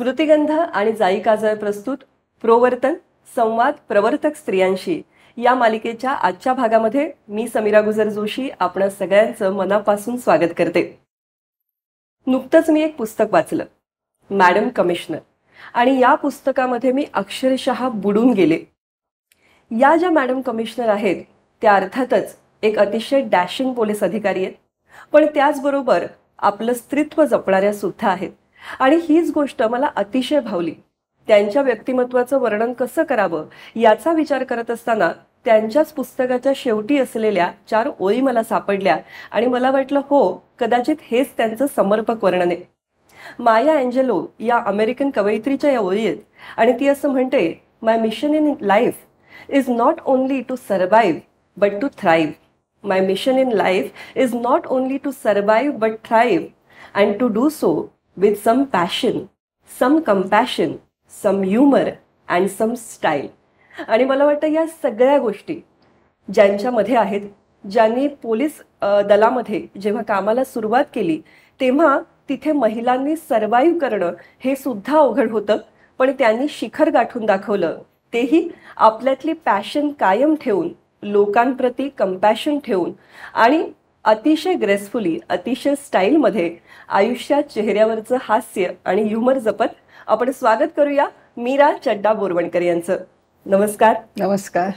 स्मृतिगंध आणि जाई काजळ प्रस्तुत प्रोवर्तन संवाद प्रवर्तक स्त्रियांशी या मालिकेच्या आजच्या भागामध्ये मी समीरा गुजर जोशी आपण सगळ्यांचं मनापासून स्वागत करते। नुकतंच मी एक पुस्तक वाचलं, मॅडम कमिशनर, आणि या पुस्तकामध्ये मी अक्षरशः बुडून गेले। या ज्या मॅडम कमिशनर आहेत त्या अर्थातच एक अतिशय डॅशिंग पोलीस अधिकारी आहेत, पण त्याचबरोबर आपलं स्त्रीत्व जपणाऱ्या सुद्धा आहेत। आणि हीच गोष्ट मला अतिशय भावली। त्यांच्या व्यक्तिमत्वाचं वर्णन कसं करावं याचा विचार करत असताना त्यांच्याच पुस्तकाच्या शेवटी असलेल्या 4 ओळी मला सापडल्या आणि मला वाटलं हो, कदाचित हेच त्यांचं समर्पक वर्णन आहे। माया एंजेलो या अमेरिकन कवयित्रीच्या या ओळी आहेत आणि ती असं म्हणते, my mission in life is not only to survive but to thrive. My mission in life is not only to survive but thrive and to do so with some passion, some compassion, some humor and some style. आणि मला वाटतं या सगळ्या गोष्टी ज्यांच्यामध्ये आहेत, ज्यांनी police दलामध्ये जेव्हा कामाला सुरुवात केली तेव्हा तिथे महिलांनी सर्वाइव्ह करणं हे सुद्धा अवघड होतं, पण त्यांनी शिखर गाठून दाखवलं, तेही आपल्यातली पॅशन कायम ठेवून, लोकांप्रती कंपॅशन ठेवून आणि अतिशय ग्रेसफुली, अतिशय स्टाईलमध्ये आयुष्यात चेहऱ्यावरचं हास्य आणि ह्युमर जपत आपण स्वागत करूया मीरा चड्डा बोरवणकर यांचं। नमस्कार। नमस्कार।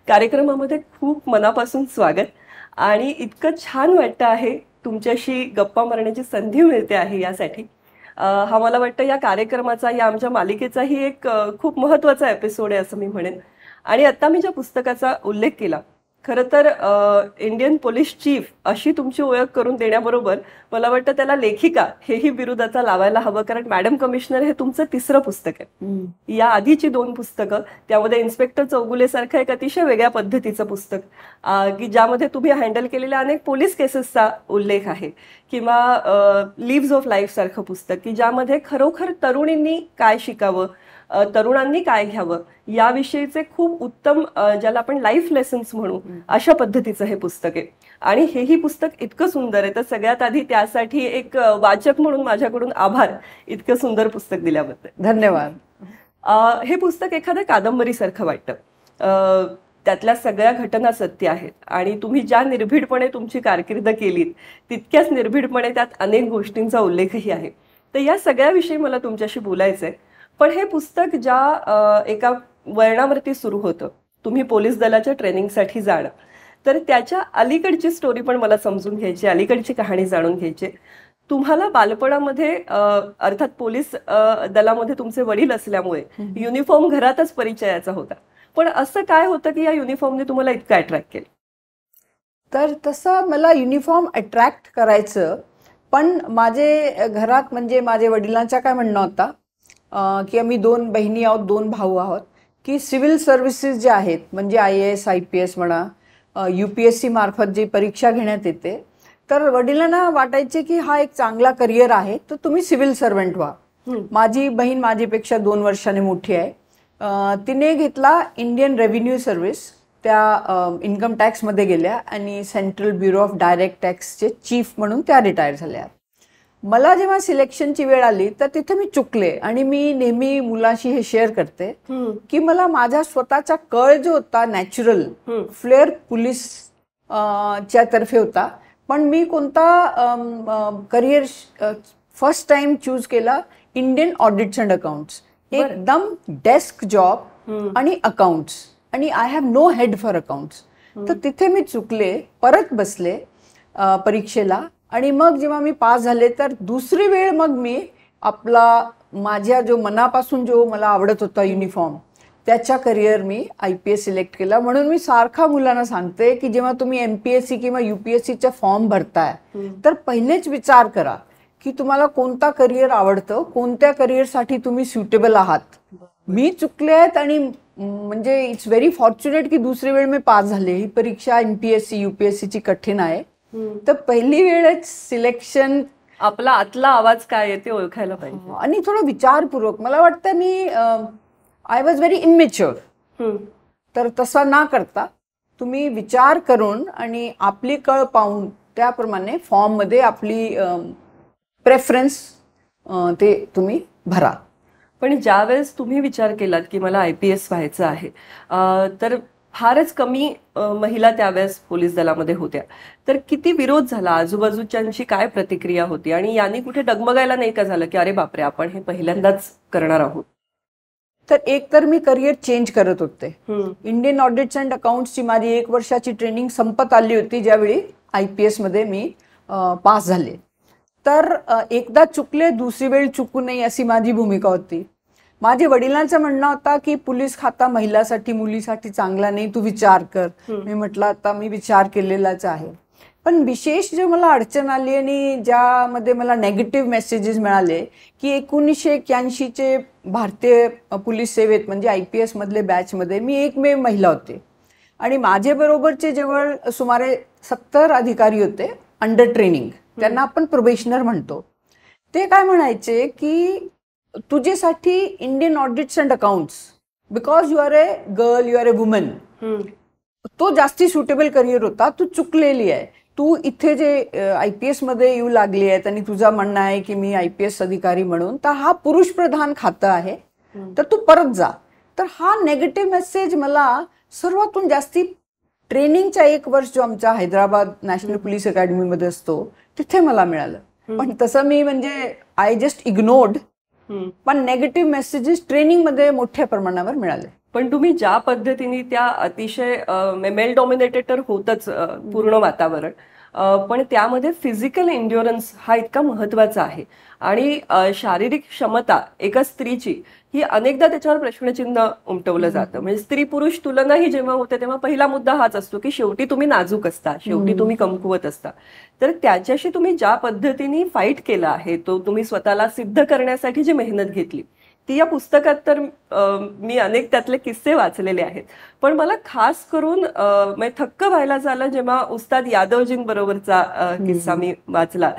कार्यक्रमामध्ये खूप मनापासून स्वागत आणि इतकं छान वाटतं आहे तुमच्याशी गप्पा मारण्याची संधी मिळते आहे यासाठी। हा मला वाटतं या कार्यक्रमाचा, या आमच्या मालिकेचाही एक खूप महत्त्वाचा एपिसोड आहे असं मी म्हणेन। आणि आता मी ज्या पुस्तकाचा उल्लेख केला, खरं तर इंडियन पोलीस चीफ अशी तुमची ओळख करून देण्याबरोबर मला वाटतं त्याला लेखिका हेही बिरुद आता लावायला हवं, कारण मॅडम कमिशनर हे तुमचं 3रं पुस्तक आहे। या आधीची 2 पुस्तकं, त्यामध्ये इन्स्पेक्टर चौगुले सारखं एक अतिशय वेगळ्या पद्धतीचं पुस्तक की ज्यामध्ये तुम्ही हँडल केलेल्या अनेक पोलीस केसेसचा उल्लेख आहे, किंवा लिव्ज ऑफ लाईफ सारखं पुस्तक की ज्यामध्ये खरोखर तरुणींनी काय शिकावं, तरुणांनी काय घ्यावं याविषयीचे खूप उत्तम, ज्याला आपण लाईफ लेसन्स म्हणू, अशा पद्धतीचं हे पुस्तक आहे। आणि हेही पुस्तक इतकं सुंदर आहे, तर सगळ्यात आधी त्यासाठी एक वाचक म्हणून माझ्याकडून आभार, इतकं सुंदर पुस्तक दिल्याबद्दल धन्यवाद। हे पुस्तक एखाद्या कादंबरीसारखं वाटतं, त्यातल्या सगळ्या घटना सत्य आहेत आणि तुम्ही ज्या निर्भीडपणे तुमची कारकीर्द केलीत तितक्याच निर्भीडपणे त्यात अनेक गोष्टींचा उल्लेखही आहे। तर या सगळ्याविषयी मला तुमच्याशी बोलायचं आहे। पण हे पुस्तक ज्या एका वळणावरती सुरू होतं, तुम्ही पोलीस दलाच्या ट्रेनिंगसाठी जाणं, तर त्याच्या अलीकडची स्टोरी पण मला समजून घ्यायची, अलीकडची कहाणी जाणून घ्यायची। तुम्हाला बालपणामध्ये अर्थात पोलीस दलामध्ये तुमचे वडील असल्यामुळे युनिफॉर्म घरातच परिचयाचा होता, पण असं काय होतं की या युनिफॉर्मने तुम्हाला इतकं अट्रॅक्ट केलं? तर तसं मला युनिफॉर्म अट्रॅक्ट करायचं, पण माझे घरात म्हणजे माझ्या वडिलांचा काय म्हणणं होता की आम्ही 2 बहिणी आहोत, 2 भाऊ आहोत, की सिव्हिल सर्व्हिसेस जे आहेत म्हणजे IAS IPS म्हणा, UPSC मार्फत जी परीक्षा घेण्यात येते, तर वडिलांना वाटायचे की हा एक चांगला करिअर आहे, तर तुम्ही सिव्हिल सर्वंट व्हा। माझी बहीण माझ्यापेक्षा 2 वर्षांनी मोठी आहे, तिने घेतला इंडियन रेव्हेन्यू सर्व्हिस, त्या इन्कम टॅक्समध्ये गेल्या आणि सेंट्रल ब्युरो ऑफ डायरेक्ट टॅक्सचे चीफ म्हणून त्या रिटायर झाल्या। मला जेव्हा सिलेक्शनची वेळ आली तर तिथे मी चुकले आणि मी नेहमी मुलाशी हे शेअर करते की मला माझा स्वतःचा कळ जो होता, नॅचरल फ्लेअर पोलीस च्या तर्फे होता, पण मी कोणता करिअर फर्स्ट टाइम चूज केला, इंडियन ऑडिट्स अँड अकाउंट्स, एकदम डेस्क जॉब आणि अकाउंट्स, आणि I have no head for accounts. तर तिथे मी चुकले, परत बसले परीक्षेला, आणि मग जेव्हा मी पास झाले तर दुसरी वेळ मग मी आपला माझ्या जो मनापासून जो मला आवडत होता युनिफॉर्म, त्याच्या करिअर मी IPS सिलेक्ट केला। म्हणून मी सारखा मुलांना सांगते की जेव्हा तुम्ही MPSC किंवा UPSCचा फॉर्म भरताय तर पहिलेच विचार करा की तुम्हाला कोणता करिअर आवडतं, कोणत्या करिअरसाठी तुम्ही सुटेबल आहात। मी चुकले आहेत आणि म्हणजे इट्स व्हेरी फॉर्च्युनेट की दुसरी वेळ मी पास झाले। ही परीक्षा MPSC UPSCची कठीण आहे, तर पहिली वेळच सिलेक्शन, आपला आतला आवाज काय आहे ते ओळखायला पाहिजे आणि थोडं विचारपूर्वक। मला वाटतं मी आय वॉज व्हेरी इनमेच्युअर, तर तसा ना करता तुम्ही विचार करून आणि आपली कळ पाहून त्याप्रमाणे फॉर्ममध्ये आपली प्रेफरन्स ते तुम्ही भरा। पण ज्यावेळेस तुम्ही विचार केलात की मला IPS व्हायचं आहे, तर फारच कमी महिला त्यावेळेस पोलीस दलामध्ये होत्या. तर किती विरोध झाला, आजूबाजूच्यांची काय प्रतिक्रिया होती आणि यांनी कुठे डगमगायला नाही का झालं की अरे बापरे, आपण हे पहिल्यांदाच करणार आहोत? तर एक तर मी करिअर चेंज करत होते. इंडियन ऑडिट्स अँड अकाउंट्सची माझी 1 वर्षाची ट्रेनिंग संपत आली होती ज्यावेळी IPS मध्ये मी पास झाले. तर एकदा चुकले दुसरी वेळ चुकू नये अशी माझी भूमिका होती. माझ्या वडिलांचं म्हणणं होता की पोलीस खाता महिलासाठी मुलीसाठी चांगला नाही, तू विचार कर. मी म्हटलं आता मी विचार केलेलाच आहे. पण विशेष जे मला अडचण आली आणि ज्यामध्ये मला नेगेटिव्ह मेसेजेस मिळाले की 1981चे भारतीय पोलीस सेवेत म्हणजे IPS मधले बॅचमध्ये मी एकमेव महिला होते आणि माझे बरोबरचे जवळ सुमारे 70 अधिकारी होते अंडर ट्रेनिंग, त्यांना आपण प्रोबेशनर म्हणतो. ते काय म्हणायचे की तुझ्यासाठी Indian audits and accounts, because you are a girl, you are a woman, तो जास्ती सुटेबल करिअर होता. तू चुकलेली आहे, तू इथे जे IPS मध्ये येऊ लागली आहेत आणि तुझा म्हणणं आहे की मी IPS अधिकारी म्हणून, तर हा पुरुष प्रधान खातं आहे, तर तू परत जा. तर हा नेगेटिव्ह मेसेज मला सर्वातून जास्ती ट्रेनिंगचा 1 वर्ष जो आमचा हैदराबाद नॅशनल पोलीस अकॅडमीमध्ये असतो तिथे मला मिळालं. पण तसं मी म्हणजे आय जस्ट इग्नोर्ड. पण नेगेटिव्ह मेसेजेस ट्रेनिंगमध्ये मोठ्या प्रमाणावर मिळाले. पण तुम्ही ज्या पद्धतीने त्या अतिशय मेल डॉमिनेटेड तर होतच पूर्ण वातावरण, पण त्यामध्ये फिजिकल एन्ड्युरन्स हा इतका महत्वाचा आहे आणि शारीरिक क्षमता एका स्त्रीची ही अनेकदा त्याच्यावर प्रश्नचिन्ह उमटवलं जातं. म्हणजे स्त्री पुरुष तुलना ही जेव्हा होते तेव्हा पहिला मुद्दा हाच असतो की शेवटी तुम्ही नाजूक असता, शेवटी तुम्ही कमकुवत असता. तर त्याच्याशी तुम्ही ज्या पद्धतीने फाईट केला आहे, तो तुम्ही स्वतःला सिद्ध करण्यासाठी जी मेहनत घेतली ती या पुस्तकात तर मी अनेक त्यातले किस्से वाचलेले आहेत. पण मला खास करून थक्क व्हायला झालं जेव्हा उस्ताद यादवजींबरोबरचा किस्सा मी वाचला,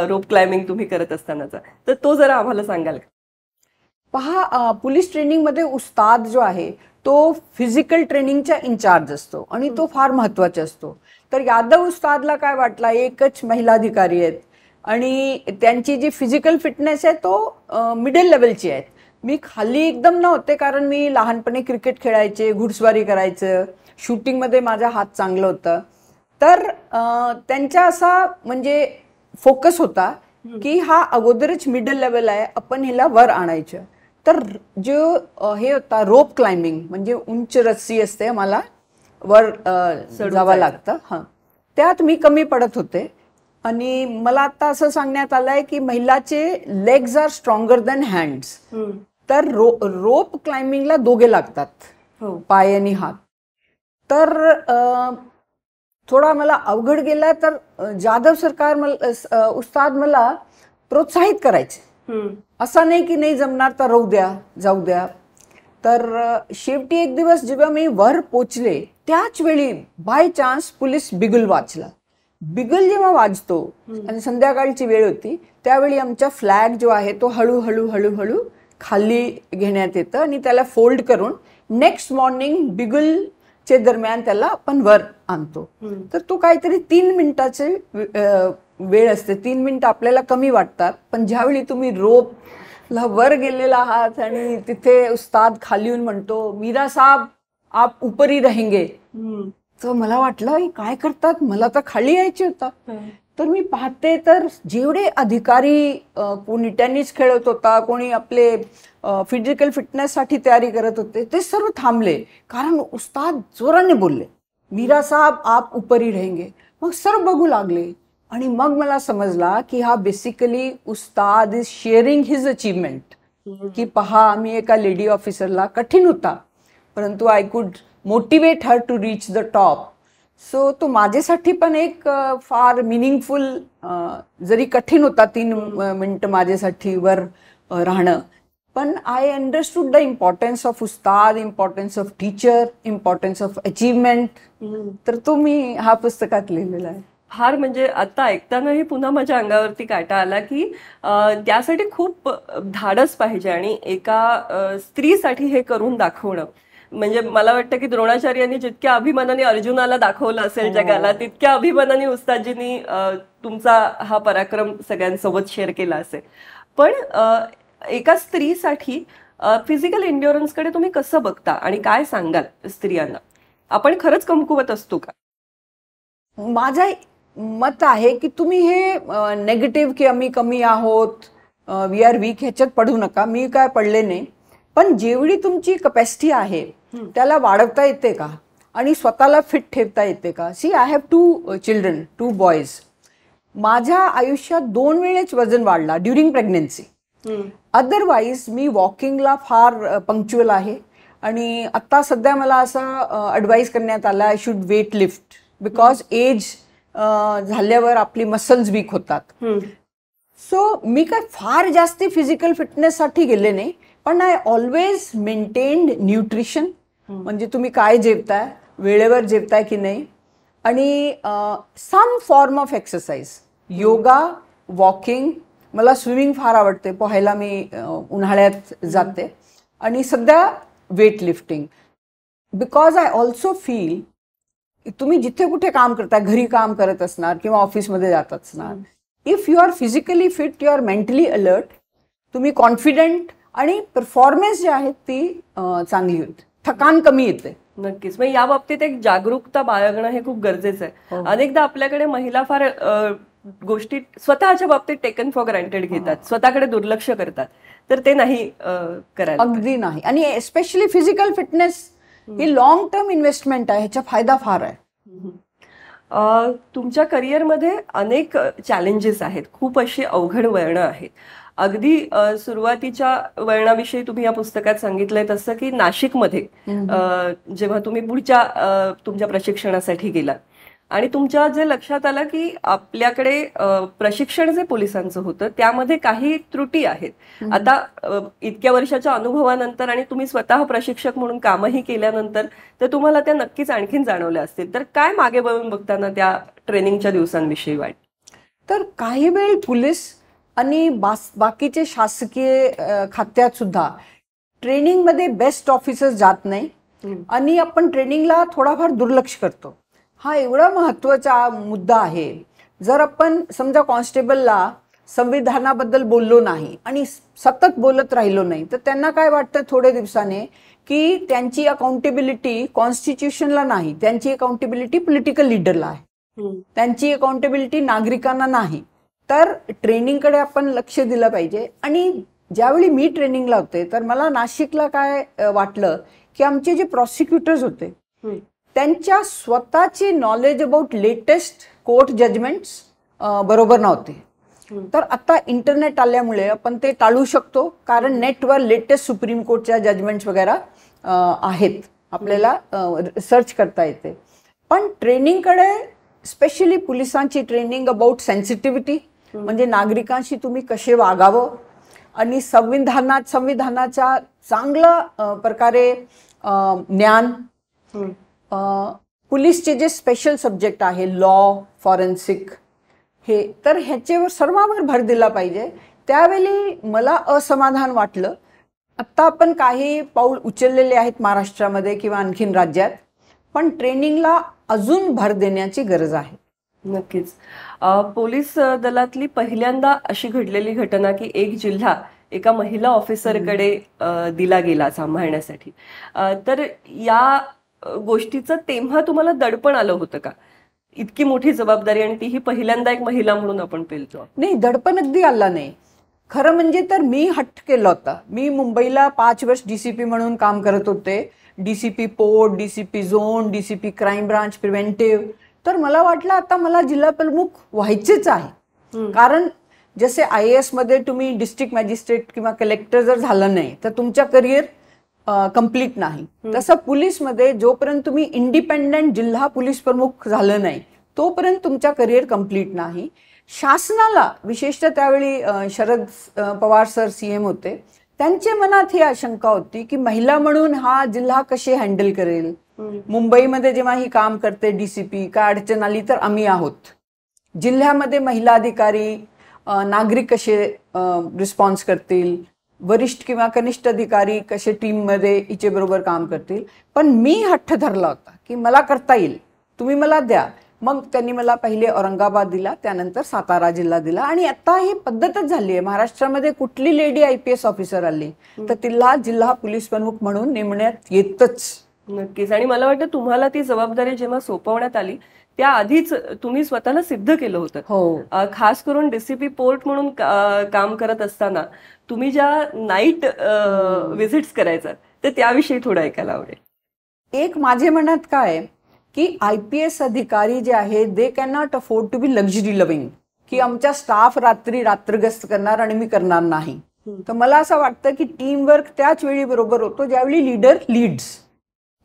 रोप क्लाइम्बिंग तुम्ही करत असतानाचा. तर तो जरा आम्हाला सांगाल का? पहा, पोलीस ट्रेनिंगमध्ये उस्ताद जो आहे तो फिजिकल ट्रेनिंगचा इन्चार्ज असतो आणि तो फार महत्वाचा असतो. तर यादव उस्तादला काय वाटला, एकच महिला अधिकारी आहेत आणि त्यांची जी फिजिकल फिटनेस आहे तो मिडल लेवलची आहे. मी खाली एकदम नव्हते, कारण मी लहानपणी क्रिकेट खेळायचे, घुडस्वारी करायचं, शूटिंगमध्ये माझा हात चांगला होता. तर त्यांचा असा म्हणजे फोकस होता की हा अगोदरच मिडल लेवल आहे, आपण हिला वर आणायचं. तर जो हे होता रोप क्लाइम्बिंग म्हणजे उंच रस्सी असते, मला वर जावं लागतं. हां, त्यात मी कमी पडत होते आणि मला आता असं सांगण्यात आलंय की महिलाचे legs are stronger than hands. तर रोप क्लाइम्बिंगला दोघे लागतात, पाय आणि हात. तर थोडा मला अवघड गेला. तर जाधव सरकार उस्ताद मला प्रोत्साहित करायचे, असं नाही की नाही जमणार तर राहू द्या, जाऊ द्या. तर शेवटी एक दिवस जेव्हा मी वर पोचले त्याच वेळी बाय चान्स पोलीस बिगुल वाजला. बिगल जेव्हा वाजतो आणि संध्याकाळची वेळ होती त्यावेळी आमचा फ्लॅग जो आहे तो हळूहळू हळूहळू खाली घेण्यात येतं आणि त्याला फोल्ड करून नेक्स्ट मॉर्निंग बिगुलचे दरम्यान त्याला आपण वर आणतो. तर तो काहीतरी 3 मिनिटाचे वेळ असते. 3 मिनिटं आपल्याला कमी वाटतात, पण ज्यावेळी तुम्ही रोपला वर गेलेला आहात आणि तिथे उस्ताद खाली येऊन म्हणतो मीरा साहब आप ऊपर ही रहेंगे, तर मला वाटलं काय करतात, मला तर खाली यायचे होता. तर मी पाहते तर जेवढे अधिकारी, कोणी टेनिस खेळत होता, कोणी आपले फिजिकल फिटनेससाठी तयारी करत होते, ते सर्व थांबले, कारण उस्ताद जोराने बोलले मीरा साहब आप ऊपर ही रहेंगे. मग सर्व बघू लागले आणि मग मला समजला की हा बेसिकली उस्ताद इज शेअरिंग हिज अचीवमेंट. की पहा, आम्ही एका लेडी ऑफिसरला, कठीण होता परंतु I could motivate her to reach the top. So तो माझ्यासाठी पण एक फार मिनिंगफुल, जरी कठीण होता 3 मिनिटं माझ्यासाठी वर राहणं, पण I understood the importance of Ustad, importance of teacher, importance of achievement. तर तो मी हा पुस्तकात लिहिलेला आहे. फार म्हणजे आता ऐकतानाही पुन्हा माझ्या अंगावरती काटा आला की त्यासाठी खूप धाडस पाहिजे आणि एका स्त्रीसाठी हे करून दाखवणं. म्हणजे मला वाटतं की द्रोणाचार्यांनी जितक्या अभिमानाने अर्जुनाला दाखवलं असेल जगाला, तितक्या अभिमानाने उस्तादजींनी तुमचा हा पराक्रम सगळ्यांसोबत शेअर केला असेल. पण एका स्त्रीसाठी फिजिकल एन्ड्युरन्सकडे तुम्ही कसं बघता आणि काय सांगाल स्त्रियांना? आपण खरंच कमकुवत असतो का? माझं मत आहे की तुम्ही हे नेगेटिव्ह की आम्ही कमी आहोत, वी आर वीक ह्याच्यात पडू नका. मी काय पडले नाही, पण जेवढी तुमची कपॅसिटी आहे त्याला वाढवता येते का आणि स्वतःला फिट ठेवता येते का? See, I have 2 children, 2 boys. माझ्या आयुष्यात 2 वेळेच वजन वाढला ड्युरिंग प्रेग्नन्सी. अदरवाईज मी वॉकिंगला फार पंक्च्युअल आहे आणि आता सध्या मला असं ॲडवाईज करण्यात आलं I should weight lift because age झाल्यावर आपली मसल्स वीक होतात. सो मी काय फार जास्ती फिजिकल फिटनेससाठी गेले नाही, पण आय ऑलवेज मेंटेन्ड न्यूट्रिशन. म्हणजे तुम्ही काय जेवताय, वेळेवर जेवताय की नाही, आणि some form of exercise, yoga, walking. मला स्विमिंग फार आवडते, पोहायला मी उन्हाळ्यात जाते, आणि सध्या weight lifting. Because I also feel तुम्ही जिथे कुठे काम करता, घरी काम करत असणार किंवा ऑफिसमध्ये जात असणार, if you are physically fit, you are mentally alert, तुम्ही कॉन्फिडंट, आणि परफॉर्मन्स जी आहे ती चांगली होते, थकान कमी येते. नक्कीच. मग या बाबतीत एक जागरूकता बाळगणं हे खूप गरजेचं आहे. अनेकदा आपल्याकडे महिला फार गोष्टी स्वतःच्या बाबतीत टेकन फॉर ग्रँटेड घेतात, स्वतःकडे दुर्लक्ष करतात, तर ते नाही करायला. अगदी नाही. आणि एस्पेशली फिजिकल फिटनेस ही लॉंग टर्म इन्व्हेस्टमेंट आहे, ह्याचा फायदा फार आहे. तुमच्या करिअरमध्ये अनेक चॅलेंजेस आहेत, खूप अशी अवघड वळणं आहेत. अगदी सुरुवातीच्या वळणाविषयी तुम्ही या पुस्तकात सांगितलंय तसं की नाशिकमध्ये जेव्हा तुम्ही पुढच्या तुमच्या प्रशिक्षणासाठी गेलात आणि तुमच्या जे लक्षात आलं की आपल्याकडे प्रशिक्षण जे पोलिसांचं होतं त्यामध्ये काही त्रुटी आहेत. आता इतक्या वर्षाच्या अनुभवानंतर आणि तुम्ही स्वतः प्रशिक्षक म्हणून कामही केल्यानंतर तर तुम्हाला त्या नक्कीच आणखीन जाणवल्या असतील. तर काय मागे वळून बघताना त्या ट्रेनिंगच्या दिवसांविषयी वाटतं? तर काही वेळ पोलीस आणि बाकीचे शासकीय खात्यात सुद्धा ट्रेनिंगमध्ये बेस्ट ऑफिसर्स जात नाही आणि आपण ट्रेनिंगला थोडाफार दुर्लक्ष करतो. हा एवढा महत्त्वाचा मुद्दा आहे. जर आपण समजा कॉन्स्टेबलला संविधानाबद्दल बोललो नाही आणि सतत बोलत राहिलो नाही, तर त्यांना काय वाटतं थोड्या दिवसाने की त्यांची अकाउंटेबिलिटी कॉन्स्टिट्यूशनला नाही, त्यांची अकाउंटेबिलिटी पॉलिटिकल लीडरला आहे, त्यांची अकाउंटेबिलिटी नागरिकांना नाही. तर ट्रेनिंगकडे आपण लक्ष दिलं पाहिजे. आणि ज्यावेळी मी ट्रेनिंगला होते तर मला नाशिकला काय वाटलं की आमचे जे प्रॉसिक्युटर्स होते त्यांच्या स्वतःची knowledge about latest court judgements बरोबर नव्हते. तर आता इंटरनेट आल्यामुळे आपण ते टाळू शकतो, कारण नेटवर लेटेस्ट सुप्रीम कोर्टच्या जजमेंट्स वगैरे आहेत, आपल्याला सर्च करता येते. पण ट्रेनिंगकडे स्पेशली पोलिसांची ट्रेनिंग अबाउट सेन्सिटिव्हिटी, म्हणजे नागरिकांशी तुम्ही कसे वागावं, आणि संविधानाच्या चांगल्या प्रकारे ज्ञान, पोलीसचे जे स्पेशल सब्जेक्ट आहे लॉ, फॉरेन्सिक, हे तर ह्याच्यावर सर्वांवर भर दिला पाहिजे. त्यावेळी मला असमाधान वाटलं. आत्ता आपण काही पाऊल उचललेले आहेत महाराष्ट्रामध्ये किंवा आणखीन राज्यात, पण ट्रेनिंगला अजून भर देण्याची गरज आहे. नक्कीच. पोलीस दलातली पहिल्यांदा अशी घडलेली घटना की एक जिल्हा एका महिला ऑफिसरकडे दिला गेला सांभाळण्यासाठी, तर या गोष्टीचं तेव्हा तुम्हाला दडपण आलं होतं का? इतकी मोठी जबाबदारी आणि तीही पहिल्यांदा एक महिला म्हणून आपण पेलतो. नाही, दडपण अगदी आला नाही. खरं म्हणजे तर मी हट्ट केला होता. मी मुंबईला 5 वर्ष DCP म्हणून काम करत होते. DCP port, DCP zone, DCP crime branch, preventive. तर मला वाटलं आता मला जिल्हा प्रमुख व्हायचेच आहे. कारण जसे IAS मध्ये तुम्ही डिस्ट्रिक्ट मॅजिस्ट्रेट किंवा कलेक्टर जर झालं नाही तर तुमच्या करिअर कम्प्लीट नाही, तसं पोलीसमध्ये जोपर्यंत तुम्ही इंडिपेंडंट जिल्हा पोलीस प्रमुख झालं नाही तोपर्यंत तुमच्या करिअर कम्प्लीट नाही. शासनाला विशेषतः त्यावेळी शरद पवार सर CM होते, त्यांच्या मनात ही आशंका होती की महिला म्हणून हा जिल्हा कसे हँडल करेल. मुंबईमध्ये जेव्हा ही काम करते DCP, काय अडचण आली तर आम्ही आहोत. जिल्ह्यामध्ये महिला अधिकारी, नागरिक कसे रिस्पॉन्स करतील, वरिष्ठ किंवा कनिष्ठ अधिकारी कसे टीममध्ये हिचे बरोबर काम करतील. पण मी हट्ट धरला होता की मला करता येईल, तुम्ही मला द्या. मग त्यांनी मला पहिले औरंगाबाद दिला, त्यानंतर सातारा जिल्हा दिला. आणि आता ही पद्धतच झाली आहे, महाराष्ट्रामध्ये कुठली लेडी IPS ऑफिसर आली तर तिला जिल्हा पोलीस प्रमुख म्हणून नेमण्यात येतच. नक्कीच. आणि मला वाटतं तुम्हाला ती जबाबदारी जेव्हा सोपवण्यात आली त्या आधीच तुम्ही स्वतःला सिद्ध केलं होतं. हो. खास करून DCP पोर्ट म्हणून काम करत असताना तुम्ही ज्या नाईट व्हिजिट्स करायचा तर त्याविषयी थोडं ऐकायला आवडेल. एक माझे मनात काय की IPS अधिकारी जे आहेत they can not afford to be luxury loving, की आमच्या स्टाफ रात्रगस्त करणार आणि मी करणार नाही. तर मला असं वाटतं की टीमवर्क त्याच वेळी बरोबर होतो ज्यावेळी लीडर लीड्स.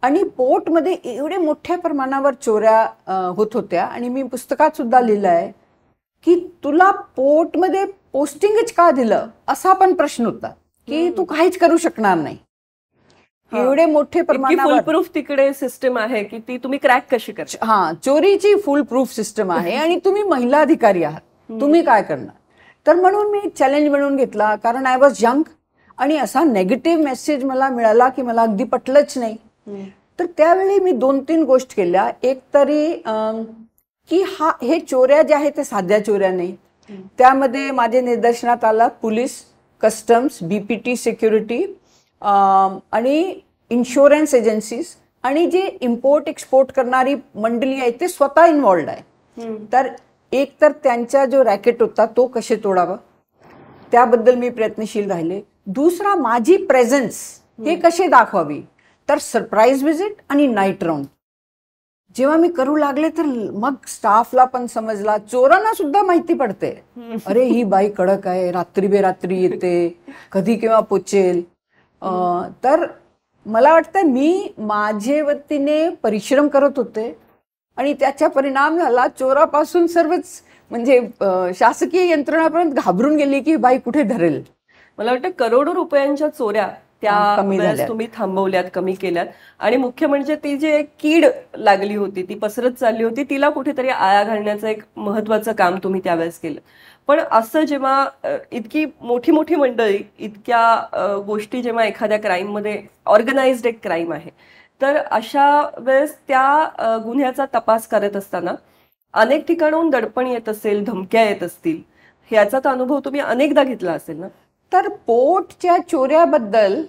आणि पोर्टमध्ये एवढे मोठ्या प्रमाणावर चोऱ्या होत होत्या. आणि मी पुस्तकात सुद्धा लिहिलं आहे की तुला पोर्टमध्ये पोस्टिंगच का दिलं असा पण प्रश्न होता, की तू काहीच करू शकणार नाही. एवढे मोठे प्रमाणावर फुल प्रूफ तिकडे सिस्टम आहे की ती तुम्ही क्रॅक कशी करता. हा, चोरीची फुल प्रूफ सिस्टम आहे आणि तुम्ही महिला अधिकारी आहात, तुम्ही काय करणार. तर म्हणून मी चॅलेंज बनवून घेतला, कारण आय वॉज यंग आणि असा नेगेटिव्ह मेसेज मला मिळाला की मला अगदी पटलंच नाही. तर त्यावेळी मी 2-3 गोष्ट केल्या. एक तरी की हे चोऱ्या ज्या आहेत ते साध्या चोऱ्या नाही, त्यामध्ये माझे निदर्शनात आला पोलीस, कस्टम्स, BPT सिक्युरिटी आणि इन्शुरन्स एजन्सीज आणि जे इम्पोर्ट एक्सपोर्ट करणारी मंडळी आहे ते स्वतः इन्व्हॉल्ड आहे. तर एक तर त्यांचा जो रॅकेट होता तो कसे तोडावा त्याबद्दल मी प्रयत्नशील राहिले. दुसरा, माझी प्रेझेन्स हे कसे दाखवावी, तर सरप्राईज व्हिजिट आणि नाईट राऊंड जेव्हा मी करू लागले तर मग स्टाफला पण समजला, चोरांना सुद्धा माहिती पडते, अरे ही बाई कडक आहे, रात्री बेरात्री येते, कधी केव्हा पोचेल. तर मला वाटतं मी माझे वतीने परिश्रम करत होते आणि त्याचा परिणाम झाला. चोरापासून सर्वच म्हणजे शासकीय यंत्रणापर्यंत घाबरून गेली की बाई कुठे धरेल. मला वाटतं करोडो रुपयांच्या चोऱ्या त्या वेळेस तुम्ही थांबवल्यात, कमी केल्यात. आणि मुख्य म्हणजे ती जी एक कीड लागली होती ती पसरत चालली होती, तिला कुठेतरी आळा घालण्याचं एक महत्वाचं काम तुम्ही त्यावेळेस केलं. पण असं जेव्हा इतकी मोठी मोठी मंडळी, इतक्या गोष्टी जेव्हा एखाद्या क्राईममध्ये, ऑर्गनाइज्ड एक क्राईम आहे, तर अशा वेळेस त्या गुन्ह्याचा तपास करत असताना अनेक ठिकाणाहून दडपण येत असेल, धमक्या येत असतील, ह्याचा तर अनुभव तुम्ही अनेकदा घेतला असेल ना. तर पोर्टच्या चोऱ्याबद्दल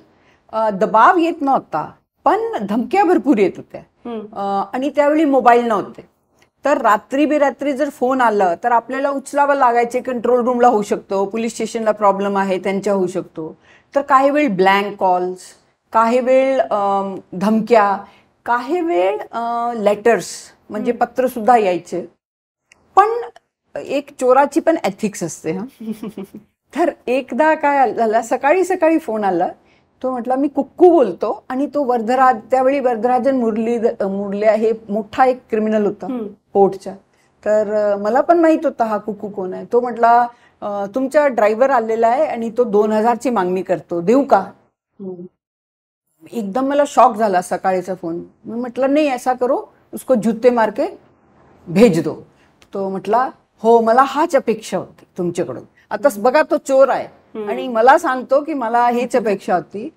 दबाव येत नव्हता, पण धमक्या भरपूर येत होत्या. आणि त्यावेळी मोबाईल नव्हते, तर रात्री बेरात्री जर फोन आला तर आपल्याला उचलावं लागायचे. कंट्रोल रूमला होऊ शकतो, पोलीस स्टेशनला प्रॉब्लेम आहे त्यांच्या होऊ शकतो. तर काही वेळ ब्लँक कॉल्स, काही वेळ धमक्या, काही वेळ लेटर्स म्हणजे पत्र सुद्धा यायचे. पण एक चोराची पण एथिक्स असते. तर एकदा काय झालं, सकाळी सकाळी फोन आला, तो म्हटला मी कुक्कू बोलतो. आणि तो वर्धराज, त्यावेळी वर्धराजन मुरल्या हे मोठा एक क्रिमिनल होता पोर्टचा. तर मला पण माहित होता हा कुक्कू कोण आहे. तो म्हटला तुमचा ड्रायव्हर आलेला आहे आणि तो 2000ची मागणी करतो, देऊ का. एकदम मला शॉक झाला सकाळीचा फोन. मी म्हटलं नाही ऐसा करो, उसको जूते मार के भेज दो. तो म्हटला हो, मला हाच अपेक्षा होती तुमच्याकडून. आता बघा तो चोर आहे आणि मला सांगतो की मला हीच अपेक्षा होती.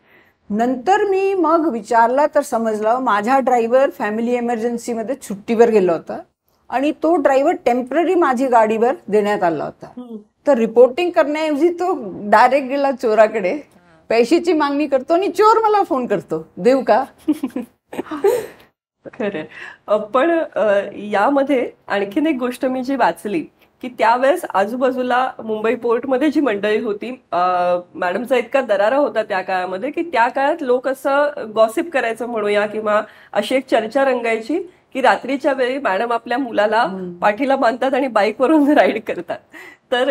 नंतर मी मग विचारला तर समजलं माझा ड्रायव्हर फॅमिली इमर्जन्सीमध्ये सुट्टीवर गेला होता आणि तो ड्रायव्हर टेम्पररी माझी गाडीवर देण्यात आला होता. तर रिपोर्टिंग करण्याऐवजी तो डायरेक्ट गेला चोराकडे, पैशाची मागणी करतो आणि चोर मला फोन करतो, देऊ का. खरंय. पण यामध्ये आणखीन एक गोष्ट मी जी वाचली की त्यावेळेस आजूबाजूला मुंबई पोर्टमध्ये जी मंडळी होती, मॅडमचा इतका दरारा होता त्या काळामध्ये की त्या काळात लोक असं गॉसिप करायचं म्हणूया किंवा अशी एक चर्चा रंगायची की रात्रीच्या वेळी मॅडम आपल्या मुलाला पाठीला बांधतात आणि बाईकवरून राईड करतात. तर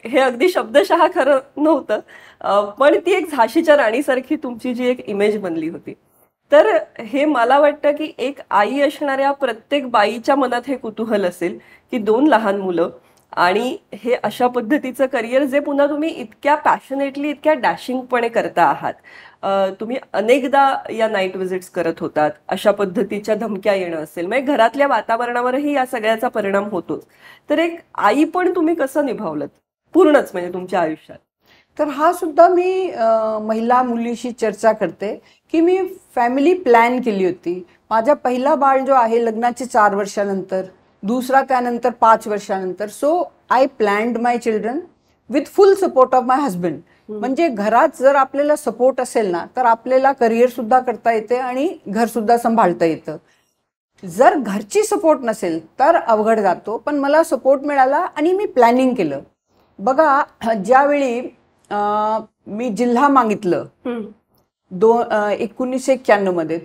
हे अगदी शब्दशः खरं नव्हतं, पण ती एक झाशीच्या राणीसारखी तुमची जी एक इमेज बनली होती. तर हे मला वाटतं की एक आई असणाऱ्या प्रत्येक बाईच्या मनात हे कुतूहल असेल की 2 लहान मुलं आणि हे अशा पद्धतीचं करिअर जे पुन्हा तुम्ही इतक्या पॅशनेटली, इतक्या डॅशिंगपणे करता आहात. तुम्ही अनेकदा या नाईट व्हिजिट्स करत होतात, अशा पद्धतीच्या धमक्या येणं असेल, म्हणजे घरातल्या वातावरणावरही या सगळ्याचा परिणाम होतोच. तर एक आई पण तुम्ही कसं निभावलं पूर्णच म्हणजे तुमच्या आयुष्यात. तर हा सुद्धा मी महिला मुलीशी चर्चा करते की मी फॅमिली प्लॅन केली होती. माझा पहिला बाळ जो आहे लग्नाचे 4 वर्षानंतर दुसरा त्यानंतर 5 वर्षानंतर. So I planned my children with full support of my husband. म्हणजे घरात जर आपल्याला सपोर्ट असेल ना तर आपल्याला करिअर सुद्धा करता येते आणि घर सुद्धा सांभाळता येतं. जर घरची सपोर्ट नसेल तर अवघड जातो. पण मला सपोर्ट मिळाला आणि मी प्लॅनिंग केलं. बघा, ज्यावेळी मी जिल्हा मागितलं 1991 मध्ये,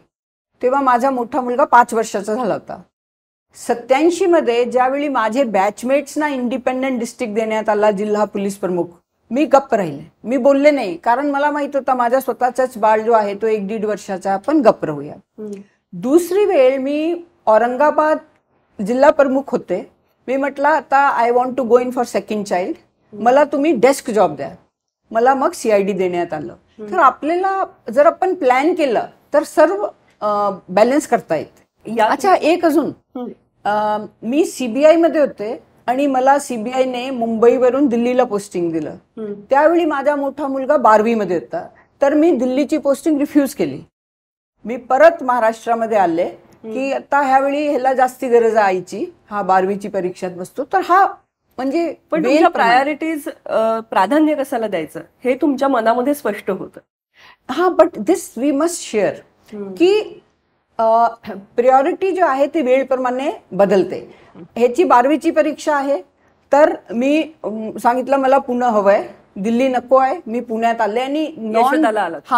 तेव्हा माझा मोठा मुलगा 5 वर्षाचा झाला होता. 87 मध्ये ज्यावेळी माझे बॅचमेट्सना इंडिपेंडंट डिस्ट्रिक्ट देण्यात आला जिल्हा पोलीस प्रमुख, मी गप्प राहिले. मी बोलले नाही, कारण मला माहित होता माझ्या स्वतःचाच बाळ जो आहे तो 1-1.5 वर्षाचा, आपण गप्प राहूया. दुसरी वेळ मी औरंगाबाद जिल्हा प्रमुख होते. मी म्हटलं आता I want to go in for second child, मला तुम्ही डेस्क जॉब द्या. मला मग CID देण्यात आलं. तर आपल्याला जर आपण प्लॅन केलं तर सर्व बॅलन्स करता येते. अच्छा, एक अजून, मी CBI मध्ये होते आणि मला CBIने मुंबईवरून दिल्लीला पोस्टिंग दिलं. त्यावेळी माझा मोठा मुलगा 12वी मध्ये होता. तर मी दिल्लीची पोस्टिंग रिफ्यूज केली. मी परत महाराष्ट्रामध्ये आले की आता ह्यावेळी ह्याला जास्ती गरज आहे आईची, हा 12वीची परीक्षात बसतो. तर हा म्हणजे पण प्रायोरिटीज, प्राधान्य कशाला द्यायचं हे तुमच्या मनामध्ये स्पष्ट होतं. हा, but this we must share की प्रायोरिटी जो आहे ती वेळप्रमाणे बदलते. ह्याची 12वीची परीक्षा आहे तर मी सांगितलं मला पुणे हवंय, दिल्ली नको आहे. मी पुण्यात आले आणि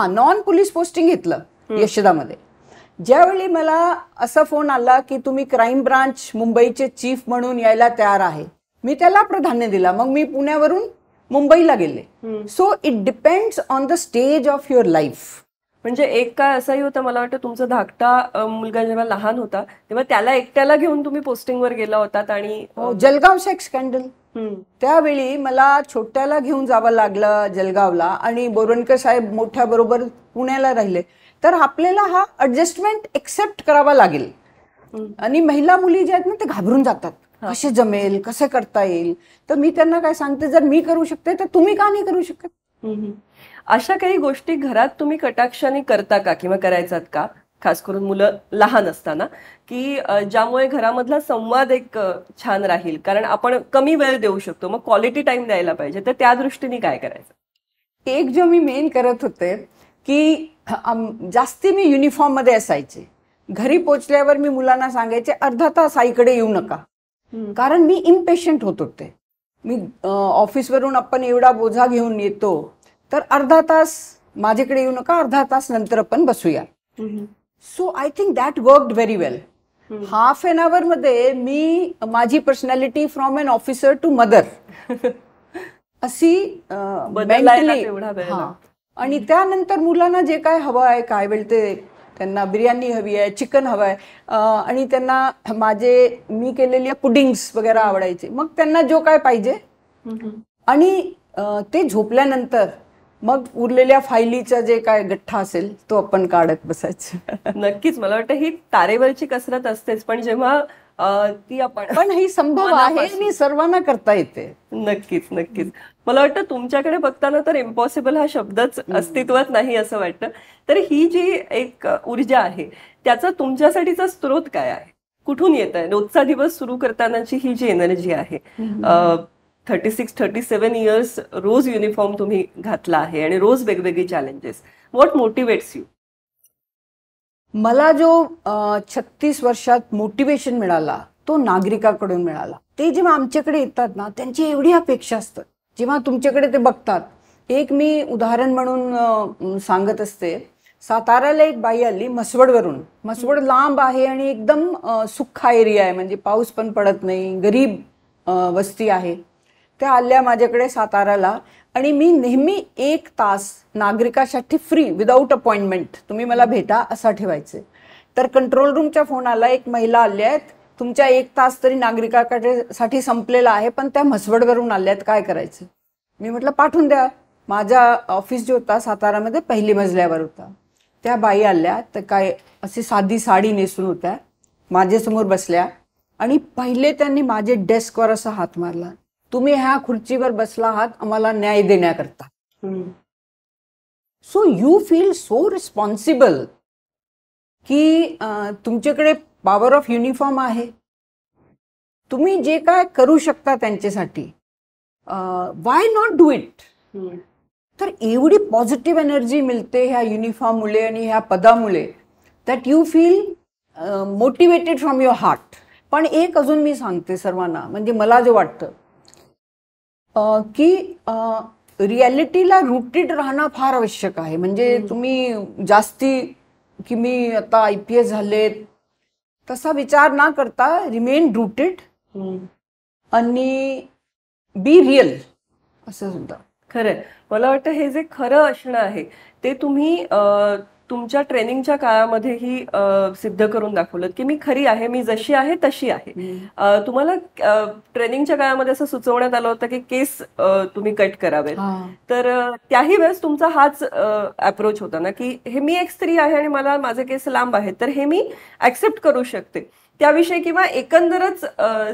नॉन पोलीस पोस्टिंग घेतलं यशोदामध्ये. ज्यावेळी मला असा फोन आला की तुम्ही क्राईम ब्रांच मुंबईचे चीफ म्हणून यायला तयार आहे, मी त्याला प्राधान्य दिला. मग मी पुण्यावरून मुंबईला गेले. So it depends on the stage of your life. म्हणजे एक काय असंही होतं, मला वाटतं तुमचा धाकटा मुलगा जेव्हा लहान होता तेव्हा त्याला एकट्याला घेऊन तुम्ही पोस्टिंगवर गेला होतात. आणि जळगाव सेक्स स्कॅन्डल, त्यावेळी मला छोट्याला घेऊन जावं लागलं जळगावला आणि बोरवणकर साहेब मोठ्या बरोबर पुण्याला राहिले. तर आपल्याला हा ऍडजस्टमेंट एक्सेप्ट करावा लागेल. आणि महिला मुली ज्या आहेत ना ते घाबरून जातात, कसे जमेल, कसे करता येईल. तर मी त्यांना काय सांगते, जर मी करू शकते तर तुम्ही का नाही करू शकत. अशा काही गोष्टी घरात तुम्ही कटाक्षाने करता का किंवा करायचात का, खास करून मुलं लहान असताना, की ज्यामुळे घरामधला संवाद एक छान राहील. कारण आपण कमी वेळ देऊ शकतो, मग क्वालिटी टाइम द्यायला पाहिजे. तर त्या दृष्टीने काय करायचं. एक जो मी मेन करत होते की जास्ती मी युनिफॉर्म मध्ये असायचे. घरी पोचल्यावर मी मुलांना सांगायचे अर्धा तास आईकडे येऊ नका, कारण मी इम्पेशंट होत होते. मी ऑफिसवरून आपण एवढा बोझा घेऊन येतो तर अर्धा तास माझ्याकडे येऊ नका, अर्धा तास नंतर आपण बसूया. So I think that worked very well. Half an hour मध्ये मी माझी personality from an officer to mother अशी मेंटली. आणि त्यानंतर मुलांना जे काय हवं आहे, काय वेळ ते त्यांना बिर्याणी हवी आहे, चिकन हवं आहे, आणि त्यांना मी केलेल्या पुडिंग्स वगैरे आवडायचे. मग त्यांना जो काय पाहिजे, आणि ते झोपल्यानंतर मग उरलेल्या फायलीचा जे काय गठ्ठा असेल तो आपण काढत बसायचं. नक्कीच, मला वाटतं ही तारेवरची कसरत असतेच, पण जेव्हा ती आपण पण ही संभव आहे आणि सर्वांना करता येते. नक्कीच नक्कीच. मला वाटतं तुमच्याकडे बघताना तर इम्पॉसिबल हा शब्दच अस्तित्वात नाही असं वाटतं. तर ही जी एक ऊर्जा आहे त्याचा तुमच्यासाठीचा स्रोत काय आहे, कुठून येत आहे. रोजचा दिवस सुरू करतानाची ही जी एनर्जी आहे, 36-37 इयर्स रोज युनिफॉर्म तुम्ही घातला आहे आणि रोज वेगवेगळी चॅलेंजेस. What motivates you. मला जो 36 वर्षात मोटिवेशन मिळाला तो नागरिकाकडून मिळाला. ते जेव्हा आमच्याकडे येतात ना त्यांची एवढी अपेक्षा असतात, जेव्हा तुमच्याकडे ते बघतात. एक मी उदाहरण म्हणून सांगत असते. साताऱ्याला एक बाई आली म्हसवडवरून. म्हसवड लांब आहे आणि एकदम सुखा एरिया आहे, म्हणजे पाऊस पण पडत नाही, गरीब वस्ती आहे. त्या आल्या माझ्याकडे साताऱ्याला आणि मी नेहमी 1 तास नागरिकासाठी फ्री विदाऊट अपॉइंटमेंट तुम्ही मला भेटा असा ठेवायचे. तर कंट्रोल रूमच्या फोन आला, एक महिला आल्या आहेत, तुमच्या 1 तास तरी नागरिकाकडे साठी संपलेला आहे, पण त्या म्हसवडवरून आल्यात, काय करायचं. मी म्हटलं पाठवून द्या. माझा ऑफिस जो होता सातारामध्ये 1ल्या मजल्यावर होता. त्या बाई आल्या, तर काय अशी साधी साडी नेसून होत्या, माझ्यासमोर बसल्या आणि पहिले त्यांनी माझे डेस्कवर असा हात मारला. तुम्ही ह्या खुर्चीवर बसला आहात आम्हाला न्याय देण्याकरता. So you feel so responsible की तुमच्याकडे पॉवर ऑफ युनिफॉर्म आहे. तुम्ही जे काय करू शकता त्यांच्यासाठी, वाय नॉट डू इट. तर एवढी पॉझिटिव्ह एनर्जी मिळते ह्या युनिफॉर्ममुळे आणि ह्या पदामुळे, that you feel motivated from your heart. पण एक अजून मी सांगते सर्वांना, म्हणजे मला जे वाटतं की रियालिटीला रूटेड राहणं फार आवश्यक आहे. म्हणजे तुम्ही जास्ती की मी आता IPS झाले तसा विचार न करता रिमेन रूटेड आणि बी रिअल, असं सुद्धा. खरंय. मला वाटतं हे जे खरं असणं आहे ते तुम्ही तुमच्या ट्रेनिंगच्या काळामध्येही सिद्ध करून दाखवलं की मी खरी आहे, मी जशी आहे तशी आहे. तुम्हाला ट्रेनिंगच्या काळामध्ये असं सुचवण्यात आलं होतं की केस तुम्ही कट करावेत, तर त्याही वेळेस तुमचा हाच अप्रोच होता ना की हे मी एक स्त्री आहे आणि मला माझे केस लांब आहेत, तर हे मी ऍक्सेप्ट करू शकते त्याविषयी, किंवा एकंदरच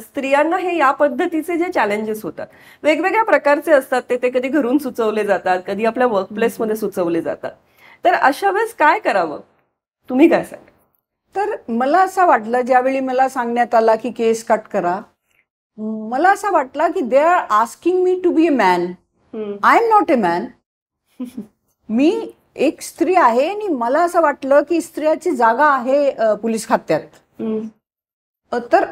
स्त्रियांना हे या पद्धतीचे जे चॅलेंजेस होतात वेगवेगळ्या प्रकारचे असतात, ते कधी घरून सुचवले जातात, कधी आपल्या वर्कप्लेसमध्ये सुचवले जातात, तर अशा वेळेस काय करावं, तुम्ही काय सांगा? तर मला असं वाटलं, ज्यावेळी मला सांगण्यात आला की केस कट करा, मला असं वाटलं की they are asking me to be a man. I am not a man. मी एक स्त्री आहे आणि मला असं वाटलं की स्त्रियाची जागा आहे पोलीस खात्यात. तर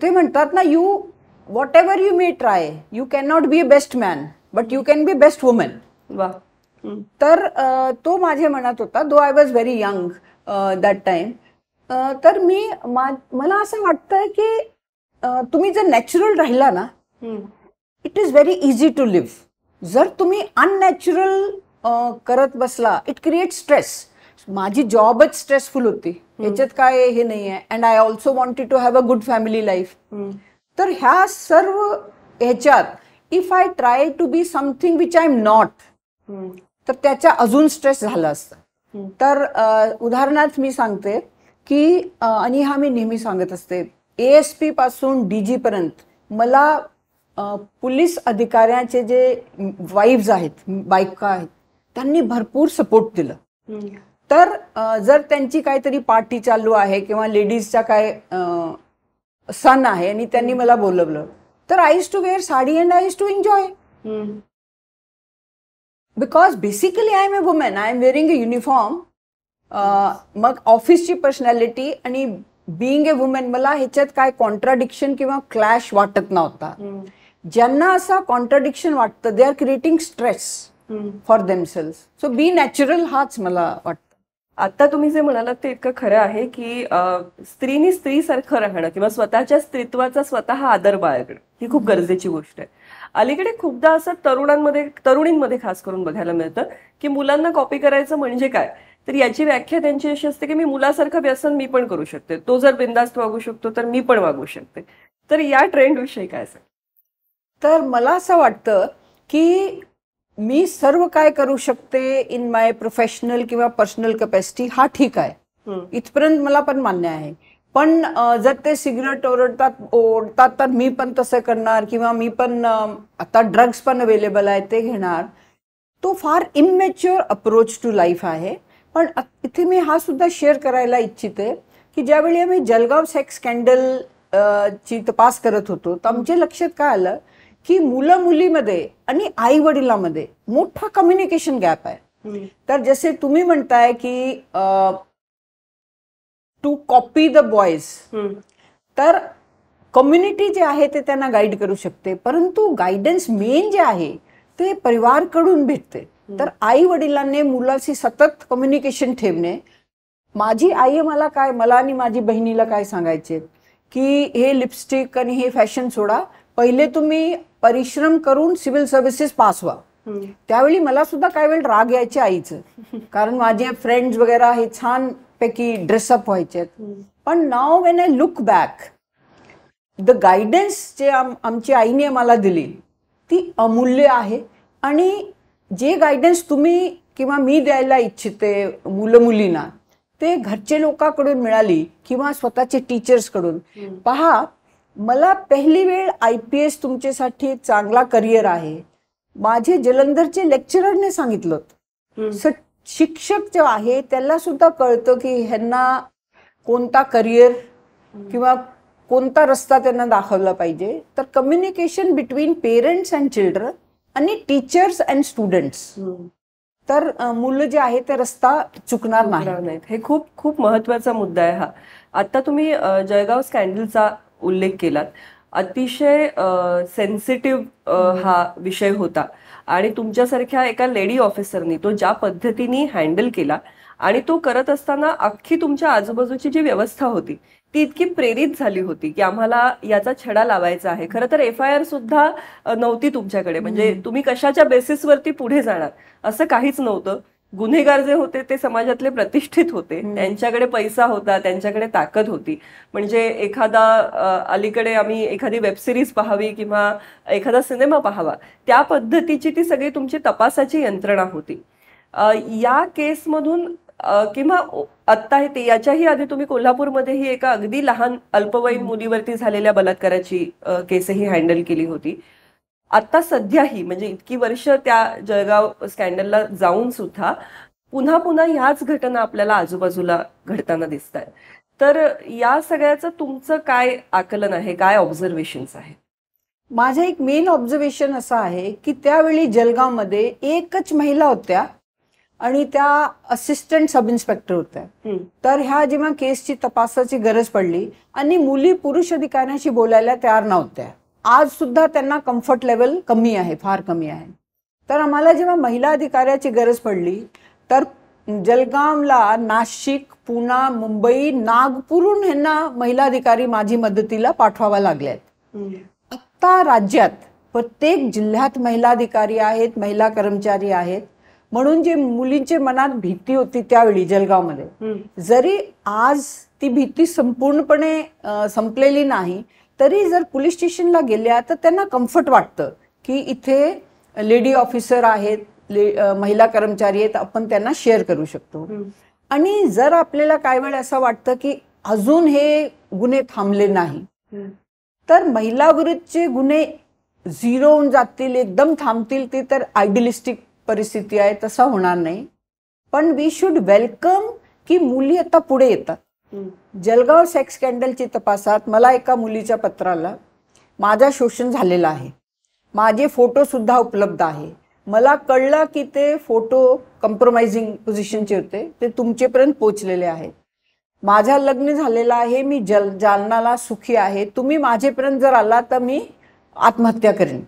ते म्हणतात ना, you what you may try, you can not be a best man but you can be best woman. वा. तर तो माझ्या मनात होता, though I was very young that time. तर मला असं वाटतं की तुम्ही जर नॅचरल राहिला ना, it is very easy to live. जर तुम्ही अननॅचरल करत बसला, इट क्रिएट स्ट्रेस. माझी जॉबच स्ट्रेसफुल होती, याच्यात काय हे नाही आहे. And I also wanted to have a good family life. तर ह्या सर्व ह्याच्यात if I try to be something which I am not, तर त्याचा अजून स्ट्रेस झाला असता. तर उदाहरणार्थ मी सांगते की आणि हा मी नेहमी सांगत असते, ASP पासून DG पर्यंत मला पोलीस अधिकाऱ्यांचे जे वाईफ्स आहेत, बायका आहेत, त्यांनी भरपूर सपोर्ट दिलं. तर जर त्यांची काहीतरी पार्टी चालू आहे किंवा लेडीजचा काय सण आहे आणि त्यांनी मला बोलवलं, तर I used to wear sari and I used to enjoy. Because basically I am a woman, I am wearing a uniform. मग ऑफिसची पर्सनॅलिटी आणि बिईंग अ वुमन, मला ह्याच्यात काय कॉन्ट्राडिक्शन किंवा क्लॅश वाटत नव्हता. ज्यांना असा कॉन्ट्राडिक्शन वाटतं, they are creating stress for themselves. So be natural, हाच मला वाटतं. आता तुम्ही जे म्हणालात ते इतकं खरं आहे की स्त्रीनी स्त्रीसारखं राहणं किंवा स्वतःच्या स्त्रीत्वाचा स्वतः आदर बाळगणं ही खूप गरजेची गोष्ट आहे. अलीकडे खूपदा असं तरुणींमध्ये खास करून बघायला मिळतं की मुलांना कॉपी करायचं म्हणजे काय, तर याची व्याख्या त्यांची अशी असते की मी मुलासारखं व्यसन मी पण करू शकते, तो जर बिनधास्त वागू शकतो तर मी पण वागू शकते. तर या ट्रेंड विषयी काय सांग? तर मला असं वाटतं की मी सर्व काय करू शकते इन माय प्रोफेशनल किंवा पर्सनल कॅपॅसिटी, हा ठीक आहे, इथपर्यंत मला पण मान्य आहे. पण जर ते सिगरेट ओढतात तर मी पण तसं करणार, किंवा मी पण आता ड्रग्स पण अवेलेबल आहे ते घेणार, तो फार इमॅच्युअर अप्रोच टू लाईफ आहे. पण इथे मी हा सुद्धा शेअर करायला इच्छिते की ज्यावेळी आम्ही जळगाव सेक्स स्कॅन्डल ची तपास करत होतो, तर आमच्या लक्षात काय आलं की मुलं मुलीमध्ये आणि आई वडिलांमध्ये मोठा कम्युनिकेशन गॅप आहे. तर जसे तुम्ही म्हणताय की टू कॉपी द बॉयज, तर कम्युनिटी जे आहे ते त्यांना गाईड करू शकते, परंतु गायडन्स मेन जे आहे ते परिवारकडून भेटते. तर आई वडिलांनी मुलाशी सतत कम्युनिकेशन ठेवणे. माझी आई मला आणि माझी बहिणीला काय सांगायचे की हे लिपस्टिक आणि हे फॅशन सोडा, पहिले तुम्ही परिश्रम करून सिव्हिल सर्व्हिसेस पास व्हा. त्यावेळी मला सुद्धा काही वेळ राग यायचे आईचं, कारण माझे फ्रेंड्स वगैरे हे छान पैकी ड्रेसअप व्हायचे. पण नाव when I look back, the guidance जे आमची आईने आम्हाला दिली ती अमूल्य आहे. आणि जे गायडन्स तुम्ही किंवा मी द्यायला इच्छिते मुलं मुलींना, ते घरचे लोकांकडून मिळाली किंवा स्वतःचे टीचर्सकडून. पहा, मला पहिली वेळ IPS तुमच्यासाठी चांगला करिअर आहे माझे जलंधरचे लेक्चररने सांगितलं. शिक्षक जे आहे त्याला सुद्धा कळतं की ह्यांना कोणता करिअर किंवा कोणता रस्ता त्यांना दाखवला पाहिजे, तर communication between parents and children आणि टीचर्स अँड स्टुडंट्स, तर मुलं जे आहे ते रस्ता चुकणार नाही. हे खूप खूप महत्वाचा मुद्दा आहे हा. आता तुम्ही जळगाव स्कॅन्डलचा उल्लेख केलात. अतिशय सेन्सिटिव्ह हा विषय होता आणि तुमच्यासारख्या एका लेडी ऑफिसरनी तो ज्या पद्धतीने हँडल केला आणि तो करत असताना अख्खी तुमच्या आजूबाजूची जी व्यवस्था होती ती इतकी प्रेरित झाली होती की आम्हाला याचा छडा लावायचा आहे. खरं तर FIR सुद्धा नव्हती तुमच्याकडे, म्हणजे तुम्ही कशाच्या बेसिसवरती पुढे जाणार असं काहीच नव्हतं. गुन्हेगार जे होते ते समाजातले प्रतिष्ठित होते, त्यांच्याकडे पैसा होता, त्यांच्याकडे ताकद होती. म्हणजे एखादा अलीकडे आम्ही एखादी वेबसिरीज पाहावी किंवा एखादा सिनेमा पाहावा त्या पद्धतीची ती सगळी तुमची तपासाची यंत्रणा होती. या केसमधून किंवा आत्ता ते याच्याही आधी तुम्ही कोल्हापूरमध्येही एका अगदी लहान अल्पवयीन मुलीवरती झालेल्या बलात्काराची केसही हँडल केली होती. आता सध्याही म्हणजे इतकी वर्ष त्या जळगाव स्कॅन्डलला जाऊन सुद्धा पुन्हा पुन्हा ह्याच घटना आपल्याला आजूबाजूला घडताना दिसत आहेत. तर या सगळ्याचं तुमचं काय आकलन आहे, काय ऑब्झर्वेशन्स आहेत? माझं एक मेन ऑब्झर्वेशन असं आहे की त्यावेळी जळगावमध्ये एकच महिला होत्या आणि त्या असिस्टंट सब इन्स्पेक्टर होत्या. तर ह्या जेव्हा केसची तपासाची गरज पडली आणि मुली पुरुष अधिकाऱ्यांशी बोलायला तयार नव्हत्या. आज सुद्धा त्यांना कम्फर्ट लेवल कमी आहे, फार कमी आहे. तर आम्हाला जेव्हा महिला अधिकाऱ्याची गरज पडली तर जळगावला नाशिक, पुणा, मुंबई, नागपूरहून ह्यांना महिला अधिकारी माझी मदतीला पाठवावा लागल्यात. आत्ता राज्यात प्रत्येक जिल्ह्यात महिला अधिकारी आहेत, महिला कर्मचारी आहेत. म्हणून जे मुलींच्या मनात भीती होती त्यावेळी जळगावमध्ये, जरी आज ती भीती संपूर्णपणे संपलेली नाही, तरी जर पोलीस स्टेशनला गेल्या तर त्यांना कम्फर्ट वाटतं की इथे लेडी ऑफिसर आहेत, महिला कर्मचारी आहेत, आपण त्यांना शेअर करू शकतो. आणि जर आपल्याला काही वेळ असं वाटतं की अजून हे गुन्हे थांबले नाही, तर महिला विरुद्धचे गुन्हे झिरो होऊन जातील, एकदम थांबतील, ती तर आयडियलिस्टिक परिस्थिती आहे, तसा होणार नाही. पण वी शुड वेलकम की मुली आता पुढे येतात. जळगाव सेक्स स्कॅन्डलची तपासात मला एका मुलीच्या पत्राला माझा शोषण झालेला आहे, माझे फोटो सुद्धा उपलब्ध आहे. मला कळलं की ते फोटो कॉम्प्रोमाइजिंग पोझिशनचे होते, ते तुमचेपर्यंत पोहोचलेले आहेत. माझा लग्न झालेला आहे, मी जालनाला सुखी आहे, तुम्ही माझेपर्यंत जर आला तर मी आत्महत्या करेन.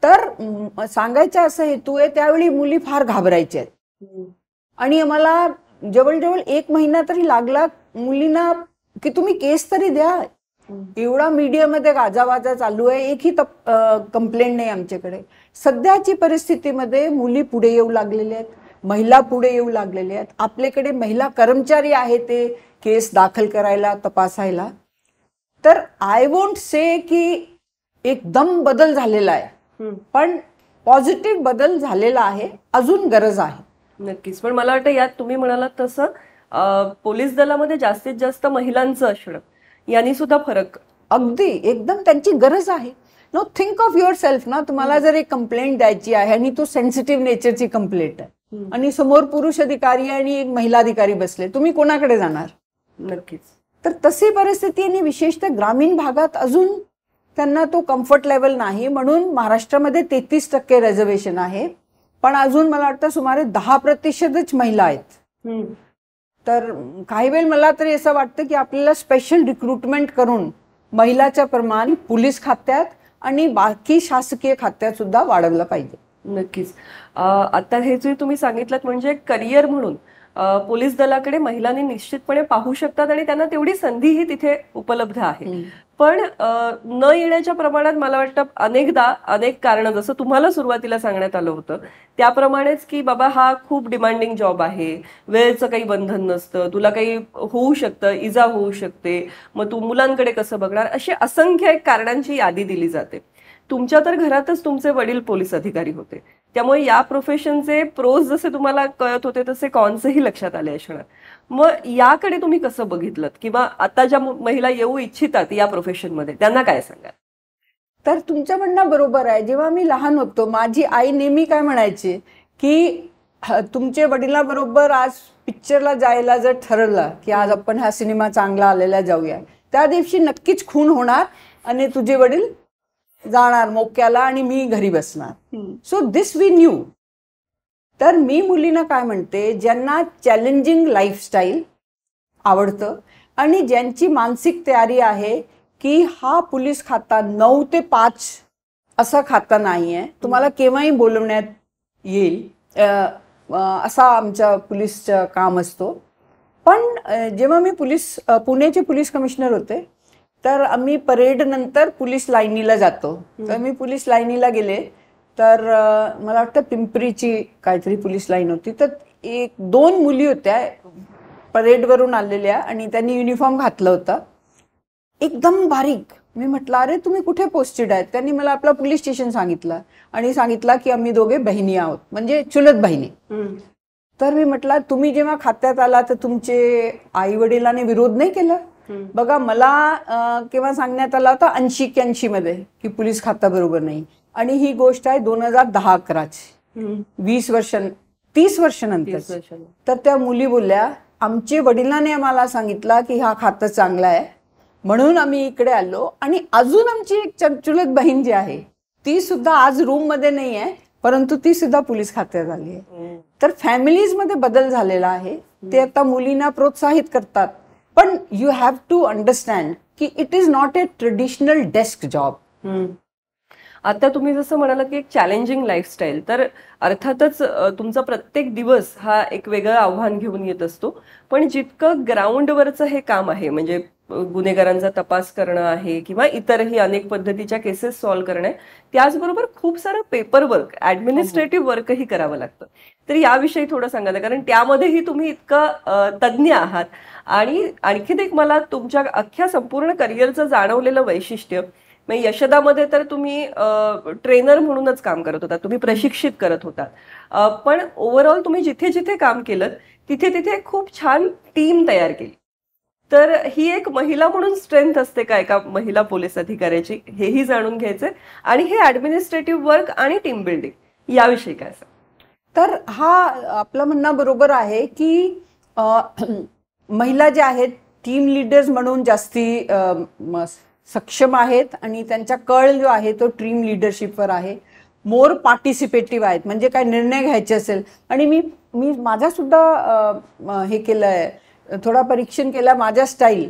तर सांगायचा असं हेतू आहे. त्यावेळी मुली फार घाबरायच्या आहेत आणि मला जवळजवळ 1 महिना तरी लागला मुलींना की तुम्ही केस तरी द्या. एवढा मीडियामध्ये गाजावाजा चालू आहे, एकही कंप्लेंट नाही आमच्याकडे. सध्याची परिस्थितीमध्ये मुली पुढे येऊ लागलेल्या आहेत, महिला पुढे येऊ लागलेल्या आहेत. आपल्याकडे महिला कर्मचारी आहेत ते केस दाखल करायला, तपासायला. तर आय वोंट से की एकदम बदल झालेला आहे, पण पॉझिटिव्ह बदल झालेला आहे. अजून गरज आहे. नक्कीच. पण मला वाटतं यात तुम्ही म्हणालात तसं पोलीस दलामध्ये जास्तीत जास्त महिलांचं असणं यांनी सुद्धा फरक. अगदी एकदम त्यांची गरज आहे. No think of your self ना, तुम्हाला जर एक कंप्लेंट द्यायची आहे आणि तो सेन्सिटिव्ह नेचरची कंप्लेंट आहे आणि समोर पुरुष अधिकारी आणि एक महिला अधिकारी बसले, तुम्ही कोणाकडे जाणार? नक्कीच. तर तशी परिस्थिती आणि विशेषतः ग्रामीण भागात अजून त्यांना तो कम्फर्ट लेवल नाही. म्हणून महाराष्ट्रामध्ये 33% रिझर्वेशन आहे, पण अजून मला वाटतं सुमारे 10% महिला आहेत. तर काही वेळ मला तरी असं वाटतं की आपल्याला स्पेशल रिक्रुटमेंट करून महिलाचं प्रमाण पोलीस खात्यात आणि बाकी शासकीय खात्यात सुद्धा वाढवलं पाहिजे. नक्कीच. आता हे जे तुम्ही सांगितलं म्हणजे करिअर म्हणून पोलीस दलाकडे महिलांनी निश्चितपणे पाहू शकतात आणि त्यांना तेवढी संधीही तिथे उपलब्ध आहे. पण न येण्याच्या प्रमाणात मला वाटतं अनेकदा अनेक कारणं, जसं तुम्हाला सुरुवातीला सांगण्यात आलं होतं त्याप्रमाणेच की बाबा हा खूप डिमांडिंग जॉब आहे, वेळेचं काही बंधन नसतं, तुला काही होऊ शकतं, इजा होऊ शकते, मग तू मुलांकडे कसं बघणार, अशी असंख्य कारणांची यादी दिली जाते. तुमच्या तर घरातच तुमचे वडील पोलीस अधिकारी होते, त्यामुळे या प्रोफेशनचे प्रोज जसे तुम्हाला कळत होते तसे कॉन्सही लक्षात आले असणार. मग याकडे तुम्ही कसं बघितलं किंवा आता ज्या महिला येऊ इच्छितात या प्रोफेशनमध्ये त्यांना काय सांगाल? तर तुमचं म्हणणं बरोबर आहे. जेव्हा मी लहान होतो माझी आई नेहमी काय म्हणायची की तुमच्या वडिलांबरोबर आज पिक्चरला जायला जर ठरवलं की आज आपण हा सिनेमा चांगला आलेला जाऊया, त्या दिवशी नक्कीच खून होणार आणि तुझे वडील जाणार मोक्याला आणि मी घरी बसणार. So this we knew. तर मी मुलींना काय म्हणते, ज्यांना चॅलेंजिंग लाईफस्टाईल आवडतं आणि ज्यांची मानसिक तयारी आहे की हा पोलीस खाता 9 ते 5 असं खाता नाही आहे, तुम्हाला केव्हाही बोलवण्यात येईल, असा आमच्या पोलीसचं काम असतो. पण जेव्हा मी पुण्याचे पोलीस कमिशनर होते तर आम्ही परेड नंतर पोलीस लाईनीला जातो. तर मी पोलीस लाईनीला गेले तर मला वाटतं पिंपरीची काहीतरी पोलीस लाईन होती. तर 1-2 मुली होत्या परेडवरून आलेल्या आणि त्यांनी युनिफॉर्म घातलं होतं, एकदम बारीक. मी म्हटलं अरे तुम्ही कुठे पोस्टेड आहेत? त्यांनी मला आपला पोलीस स्टेशन सांगितलं आणि सांगितलं की आम्ही दोघे बहिणी आहोत, म्हणजे चुलत बहिणी. तर मी म्हटलं तुम्ही जेव्हा खात्यात आला तर तुमचे आई वडिलांनी विरोध नाही केला? बघा मला केव्हा सांगण्यात आला होता 80-81 मध्ये की पोलीस खाता बरोबर नाही, आणि ही गोष्ट आहे 2010-11ची, 30 वर्षानंतर. तर त्या मुली बोलल्या आमचे वडिलांनी आम्हाला सांगितलं की हा खाता चांगला आहे म्हणून आम्ही इकडे आलो. आणि अजून आमची एक चुलत बहीण जी आहे ती सुद्धा आज रूम मध्ये नाही आहे, परंतु ती सुद्धा पोलीस खात्यात आली आहे. तर फॅमिलीज मध्ये बदल झालेला आहे. ते आता मुलींना प्रोत्साहित करतात. पण यू हॅव टू अंडरस्टँड की it is not a traditional desk job. आता तुम्ही जसं म्हणालात की एक चॅलेंजिंग लाईफस्टाईल, तर अर्थातच तुमचा प्रत्येक दिवस हा एक वेगळं आव्हान घेऊन येत असतो. पण जितकं ग्राउंडवरचं हे काम आहे, म्हणजे गुन्हेगारांचा तपास करणं आहे किंवा इतरही अनेक पद्धतीच्या केसेस सॉल्व्ह करणं आहे, त्याचबरोबर खूप सारं पेपर वर्क, ऍडमिनिस्ट्रेटिव्ह वर्कही करावं लागतं. तर याविषयी थोडं सांगा ना, कारण त्यामध्येही तुम्ही इतकं तज्ज्ञ आहात. आणि आणखीन एक मला तुमच्या अख्ख्या संपूर्ण करिअरचं जाणवलेलं वैशिष्ट्य, म्हणजे यशदामध्ये तर तुम्ही ट्रेनर म्हणूनच काम करत होता, तुम्ही प्रशिक्षित करत होता, पण ओव्हरऑल तुम्ही जिथे जिथे काम केलं तिथे तिथे खूप छान टीम तयार केली. तर ही एक महिला म्हणून स्ट्रेंथ असते का एका महिला पोलीस अधिकाऱ्याची, हेही जाणून घ्यायचंय. आणि हे ऍडमिनिस्ट्रेटिव्ह वर्क आणि टीम बिल्डिंग याविषयी काय सांग? तर हा आपलं म्हणणं बरोबर आहे की महिला ज्या आहेत टीम लीडर्स म्हणून जास्ती सक्षम आहेत आणि त्यांचा कळ जो आहे तो टीम लिडरशिपवर आहे. मोर पार्टिसिपेटिव्ह आहेत, म्हणजे काय निर्णय घ्यायचे असेल. आणि मी माझा सुद्धा हे केलंय, थोडा परीक्षण केलं माझ्या स्टाईल.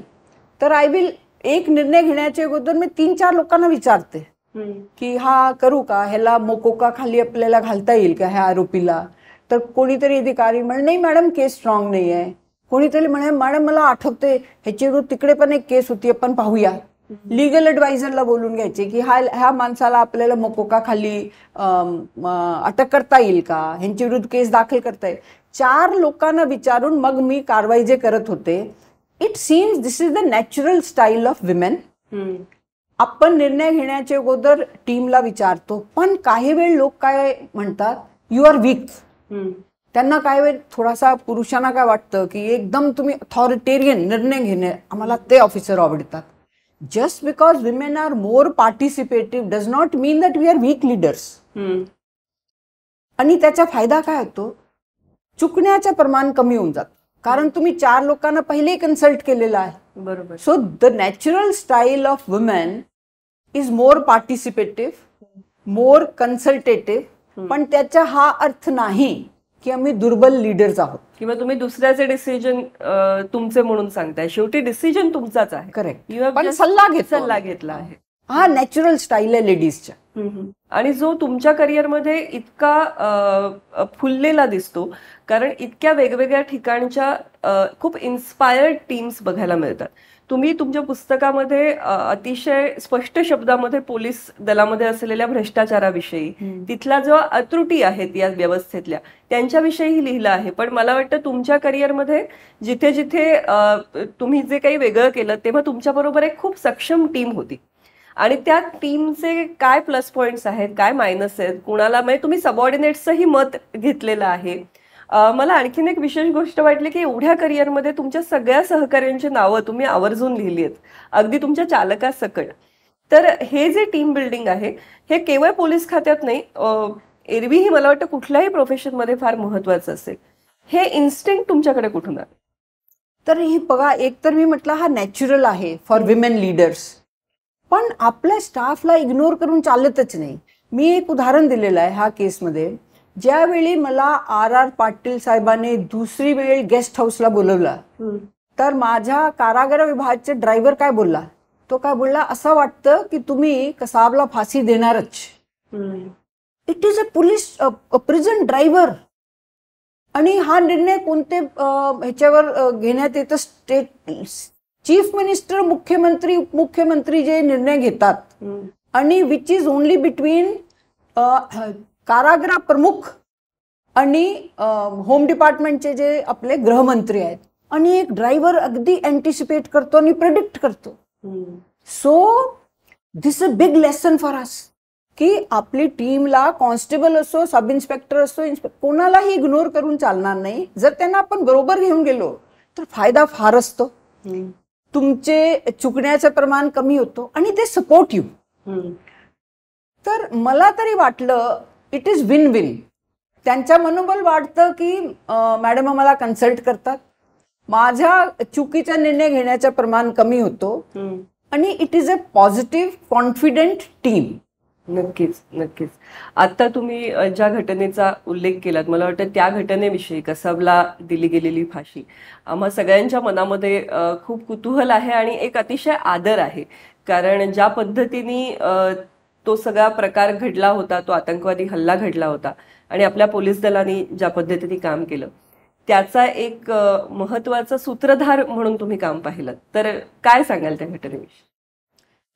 तर आय विल एक निर्णय घेण्याच्या अगोदर मी 3-4 लोकांना विचारते की हा करू का, ह्याला मोकोका खाली आपल्याला घालता येईल का ह्या आरोपीला. तर कोणीतरी अधिकारी म्हणे नाही मॅडम केस स्ट्रॉंग नाही आहे. कोणीतरी म्हणे मॅडम मला आठवते ह्याची विरुद्ध तिकडे पण एक केस होती, आपण पाहूया. लिगल ॲडवायझरला बोलून घ्यायचे की ह्या माणसाला आपल्याला मोकोका खाली अटक करता येईल का, ह्यांच्या विरुद्ध केस दाखल करता येईल. 4 लोकांना विचारून मग मी कारवाई जे करत होते. It seems this is the natural style of women. आपण निर्णय घेण्याच्या अगोदर टीमला विचारतो. पण काही वेळ लोक काय म्हणतात, यू आर वीक. त्यांना काय वेळ थोडासा पुरुषांना काय वाटतं की एकदम तुम्ही अथॉरिटेरियन निर्णय घेणे, आम्हाला ते ऑफिसर आवडतात. Just because women are more participative does not mean that we are weak leaders. आणि त्याचा फायदा काय होतो, चुकण्याचं प्रमाण कमी होऊन जातं, कारण तुम्ही 4 लोकांना पहिले कन्सल्ट केलेलं आहे. बरोबर. So the natural style of women is more participative, more consultative. पण त्याचा हा अर्थ नाही की आम्ही दुर्बल लीडर्स आहोत किंवा तुम्ही दुसऱ्याचे डिसिजन तुमचे म्हणून सांगताय. शेवटी डिसिजन तुमचाच आहे. करेक्ट. पण सल्ला घेतला आहे. हा नॅचरल स्टाईल आहे लेडीजच्या. आणि जो तुमच्या करिअरमध्ये इतका फुललेला दिसतो, कारण इतक्या वेगवेगळ्या ठिकाणच्या खूप इन्स्पायर्ड टीम्स बघायला मिळतात. तुम्ही तुमच्या पुस्तकामध्ये अतिशय स्पष्ट शब्दामध्ये पोलीस दलामध्ये असलेल्या भ्रष्टाचाराविषयी, तिथल्या जो त्रुटी आहेत या व्यवस्थेतल्या त्यांच्याविषयीही लिहिलं आहे. पण मला वाटतं तुमच्या करिअरमध्ये जिथे जिथे तुम्ही जे काही वेगळं केलं तेव्हा तुमच्याबरोबर एक खूप सक्षम टीम होती. आणि त्या टीमचे काय प्लस पॉइंट्स आहेत, काय मायनस आहेत, कुणाला, म्हणजे तुम्ही सबऑर्डिनेट्सचंही मत घेतलेलं आहे. मला आणखीन एक विशेष गोष्ट वाटली की एवढ्या करिअरमध्ये तुमच्या सगळ्या सहकाऱ्यांची नावं तुम्ही आवर्जून लिहिली आहेत, अगदी तुमच्या चालकासकट. तर हे जे टीम बिल्डिंग आहे हे केवळ पोलीस खात्यात नाही, एरवीही मला वाटतं कुठल्याही प्रोफेशनमध्ये फार महत्वाचं असेल. हे इन्स्टिंक्ट तुमच्याकडे कुठून आलं? तर ही बघा, एक तर मी म्हटलं हा नॅचरल आहे फॉर विमेन लीडर्स, पण आपल्या स्टाफला इग्नोर करून चालतच नाही. मी एक उदाहरण दिलेलं आहे ह्या केसमध्ये. ज्यावेळी मला आर पाटील साहेबांनी दुसरी वेळ गेस्ट हाऊसला बोलवलं, तर माझ्या कारागार विभागाचे ड्रायव्हर काय बोलला, तो काय बोलला, असं वाटतं की तुम्ही कसाबला फाशी देणारच. It is a police prison driver. आणि हा निर्णय कोणते ह्याच्यावर घेण्यात येतं, स्टेट चीफ मिनिस्टर, मुख्यमंत्री, उपमुख्यमंत्री जे निर्णय घेतात, आणि विच इज ओनली बिटवीन कारागृह प्रमुख आणि होम डिपार्टमेंटचे जे आपले गृहमंत्री आहेत. आणि एक ड्रायव्हर अगदी अँटिसिपेट करतो आणि प्रेडिक्ट करतो. So this a big lesson for us, की आपली टीमला कॉन्स्टेबल असो, सब इन्स्पेक्टर असो, कोणालाही इग्नोर करून चालणार नाही. जर त्यांना आपण बरोबर घेऊन गेलो तर फायदा फार असतो. तुमचे चुकण्याचं प्रमाण कमी होतो आणि ते सपोर्ट यू. तर मला तरी वाटलं इट इज विन विन. त्यांच्या मनोबल वाढतं की मॅडम आम्हाला कन्सल्ट करतात, माझ्या चुकीचा निर्णय घेण्याचं प्रमाण कमी होतो, आणि it is a positive confident team. नक्कीच नक्कीच. आता तुम्ही ज्या घटनेचा उल्लेख केलात, मला वाटतं त्या घटनेविषयी, कसाबला दिली गेलेली फाशी, आम्हा सगळ्यांच्या मनामध्ये खूप कुतूहल आहे आणि एक अतिशय आदर आहे. कारण ज्या पद्धतीने तो सगळा प्रकार घडला होता, तो आतंकवादी हल्ला घडला होता, आणि आपल्या पोलीस दलांनी ज्या पद्धतीने काम केलं, त्याचा एक महत्वाचा सूत्रधार म्हणून तुम्ही काम पाहिलं. तर काय सांगाल त्या घटनेविषयी?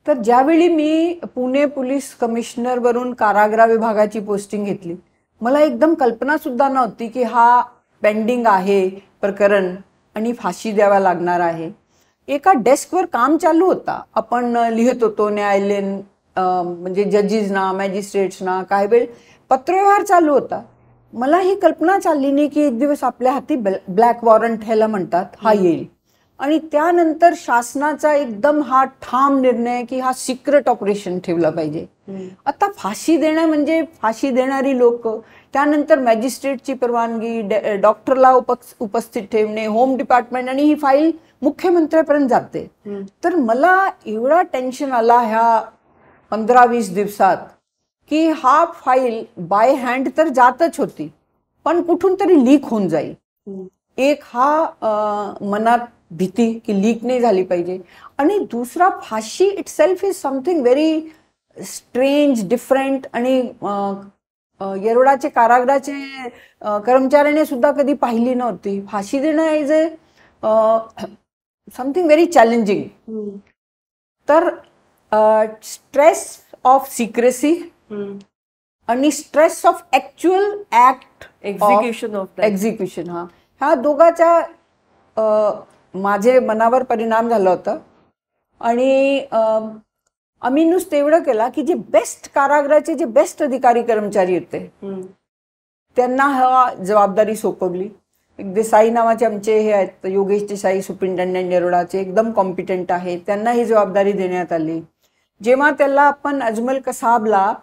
तर ज्यावेळी मी पुणे पोलीस कमिशनर वरून कारागृह विभागाची पोस्टिंग घेतली, मला एकदम कल्पना सुद्धा नव्हती की हा पेंडिंग आहे प्रकरण आणि फाशी द्यावा लागणार आहे. एका डेस्कवर काम चालू होता, आपण लिहित होतो न्यायालयीन, म्हणजे जजेसना, मॅजिस्ट्रेट्सना, काही वेळ पत्रव्यवहार चालू होता. मला ही कल्पना चालली नाही की एक दिवस आपल्या हाती ब्लॅक वॉरंट ह्याला म्हणतात, हा येईल. आणि त्यानंतर शासनाचा एकदम हा ठाम निर्णय की हा सिक्रेट ऑपरेशन ठेवला पाहिजे. आता फाशी देणं म्हणजे फाशी देणारी लोक, त्यानंतर मॅजिस्ट्रेटची परवानगी, डॉक्टरला उपस्थित ठेवणे, होम डिपार्टमेंट, आणि ही फाईल मुख्यमंत्र्यापर्यंत जाते. तर मला एवढा टेन्शन आला ह्या 15-20 दिवसात की हा फाईल बाय हँड तर जातच होती, पण कुठून तरी लीक होऊन जाईल. एक हा मनात भीती की लीक नाही झाली पाहिजे. आणि दुसरा, फाशी it self is something very strange, different. आणि येरवडाचे कारागृहाचे कर्मचाऱ्याने सुद्धा कधी पाहिली नव्हती. फाशी देणं is a something very challenging. तर स्ट्रेस ऑफ सिक्रेसी आणि stress of actual act execution, ह्या दोघांचा माझे मनावर परिणाम झाला होता. आणि आम्ही नुसतं एवढं केला की जे बेस्ट कारागृहाचे जे बेस्ट अधिकारी कर्मचारी होते त्यांना हा जबाबदारी सोपवली. एक देसाई नावाचे आमचे हे आहेत, योगेश देसाई, सुप्रिंटेंडंट येरवडाचे, एकदम कॉम्पिटंट आहे, त्यांना ही जबाबदारी देण्यात आली. जेव्हा त्याला आपण अजमल कसाबला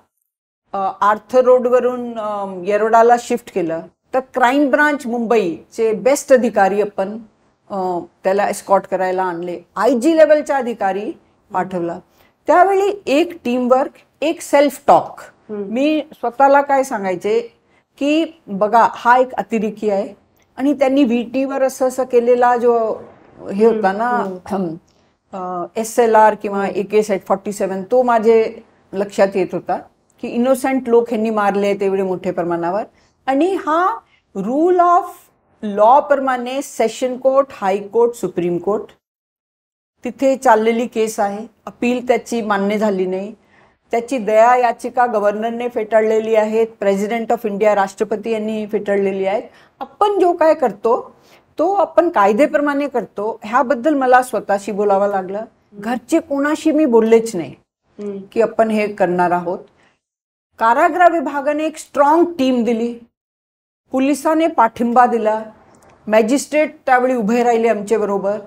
आर्थर रोडवरून येरवडाला शिफ्ट केलं, तर क्राईम ब्रांच मुंबईचे बेस्ट अधिकारी आपण त्याला एस्कॉर्ट करायला आणले, IG लेवलचा अधिकारी पाठवला. त्यावेळी एक टीमवर्क, एक सेल्फ टॉक. मी स्वतःला काय सांगायचे की बघा हा एक अतिरेकी आहे, आणि त्यांनी VT-वर असं केलेला जो हे होता ना SLR किंवा AK-47, तो माझे लक्षात येत होता की इनोसेंट लोक ह्यांनी मारले तेवढे मोठ्या प्रमाणावर. आणि हा रूल ऑफ लॉ प्रमाणे session court, high court, supreme court तिथे चाललेली केस आहे. अपील त्याची मान्य झाली नाही. त्याची दया याचिका गव्हर्नरने फेटाळलेली आहेत, प्रेसिडेंट ऑफ इंडिया, राष्ट्रपती यांनी फेटाळलेली आहेत. आपण जो काय करतो तो आपण कायदेप्रमाणे करतो. ह्याबद्दल मला स्वतःशी बोलावं लागलं. घरचे कोणाशी मी बोललेच नाही की आपण हे करणार आहोत. कारागृह विभागाने एक स्ट्रॉंग टीम दिली, पोलिसाने पाठिंबा दिला, मॅजिस्ट्रेट त्यावेळी उभे राहिले आमच्या बरोबर,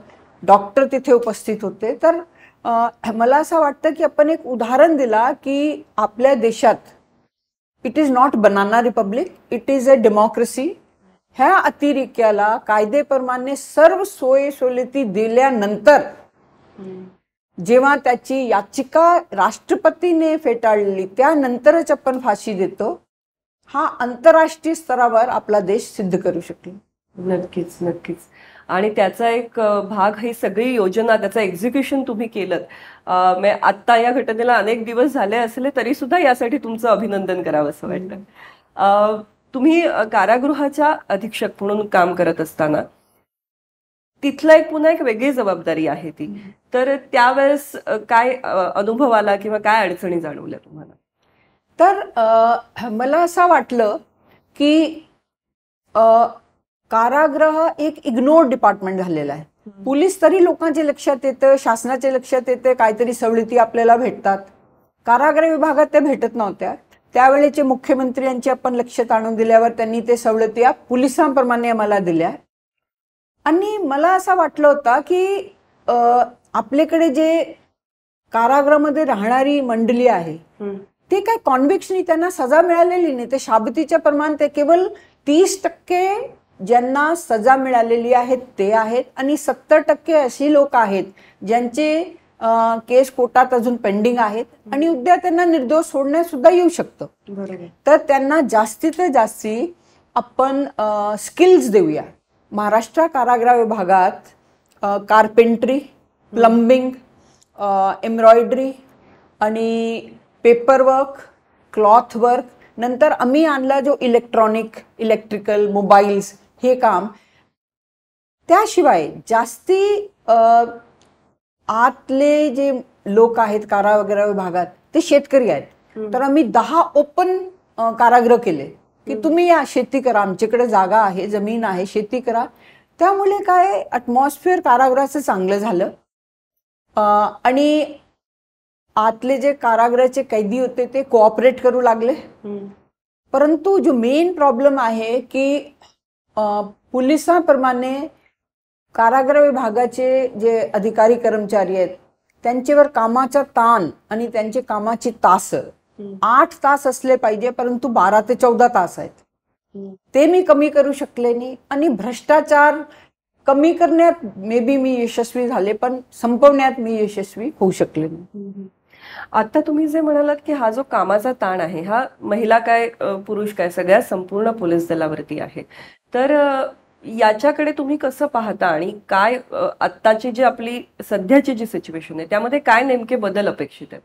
डॉक्टर तिथे उपस्थित होते. तर मला असं वाटतं की आपण एक उदाहरण दिला की आपल्या देशात it is not banana Republic, it is a democracy. ह्या अतिरेक्याला कायदेप्रमाणे सर्व सोयी सवलती दिल्यानंतर जेव्हा त्याची याचिका राष्ट्रपतीने फेटाळली त्यानंतरच आपण फाशी देतो, हा आंतरराष्ट्रीय स्तरावर आपला देश सिद्ध करू शकेल. नक्कीच नक्कीच. आणि त्याचा एक भाग ही सगळी योजना, त्याचं एक्झिक्युशन तुम्ही केलं. आत्ता या घटनेला अनेक दिवस झाले असले तरी सुद्धा यासाठी तुमचं अभिनंदन करावं असं वाटतं. तुम्ही कारागृहाच्या अधीक्षक म्हणून काम करत असताना तिथला पुन्हा एक वेगळी जबाबदारी आहे ती, तर त्यावेळेस काय अनुभव आला किंवा काय अडचणी जाणवल्या तुम्हाला? तर मला असं वाटलं की कारागृह एक इग्नोर्ड डिपार्टमेंट झालेला आहे. पोलीस तरी लोकांच्या लक्षात येतं, शासनाच्या लक्षात येतं, काहीतरी सवलती आपल्याला भेटतात. कारागृह विभागात त्या भेटत नव्हत्या. त्यावेळेचे मुख्यमंत्री यांची आपण लक्षात आणून दिल्यावर त्यांनी ते सवलती पोलिसांप्रमाणे आम्हाला दिल्या. आणि मला असं वाटलं होतं की आपल्याकडे जे कारागृहामध्ये राहणारी मंडळी आहे ते काय कॉन्व्हिक्शननी त्यांना सजा मिळालेली नाही. ते शाबतीच्या प्रमाण ते केवळ 30% ज्यांना सजा मिळालेली आहे ते आहेत आणि 70% अशी लोक आहेत ज्यांचे केस कोर्टात अजून पेंडिंग आहेत आणि उद्या त्यांना निर्दोष सोडण्यात सुद्धा येऊ शकतं. तर त्यांना जास्तीत जास्ती आपण स्किल्स देऊया. महाराष्ट्र कारागृह विभागात कार्पेंट्री, प्लंबिंग, एम्ब्रॉयडरी आणि पेपरवर्क, क्लॉथ वर्क, नंतर आम्ही आणला जो इलेक्ट्रिकल, मोबाईल्स हे काम. त्याशिवाय जास्ती आतले जे लोक आहेत कारागृह विभागात ते शेतकरी आहेत. तर आम्ही 10 ओपन कारागृह केले की तुम्ही या शेती करा, आमच्याकडे जागा आहे, जमीन आहे, शेती करा. त्यामुळे काय ॲटमॉस्फिअर कारागृहाचं चांगलं झालं. आणि आतले जे कारागृहाचे कैदी होते ते कोऑपरेट करू लागले. परंतु जो मेन प्रॉब्लेम आहे की पोलिसांप्रमाणे कारागृह विभागाचे जे अधिकारी कर्मचारी आहेत त्यांच्यावर कामाचा ताण आणि त्यांचे कामाची तास 8 तास असले पाहिजे, परंतु 12 ते 14 तास आहेत. ते मी कमी करू शकले नाही. आणि भ्रष्टाचार कमी करण्यात मे बी मी यशस्वी झाले, पण संपवण्यात मी यशस्वी होऊ शकले नाही. आता तुम्ही जे म्हणालात की हा जो कामाचा ताण आहे हा महिला काय पुरुष काय सगळ्या संपूर्ण पोलीस दलावरती आहे, तर याच्याकडे तुम्ही कसं पाहता आणि काय आत्ताची जी आपली सध्याची जी सिच्युएशन आहे त्यामध्ये काय नेमके बदल अपेक्षित आहेत?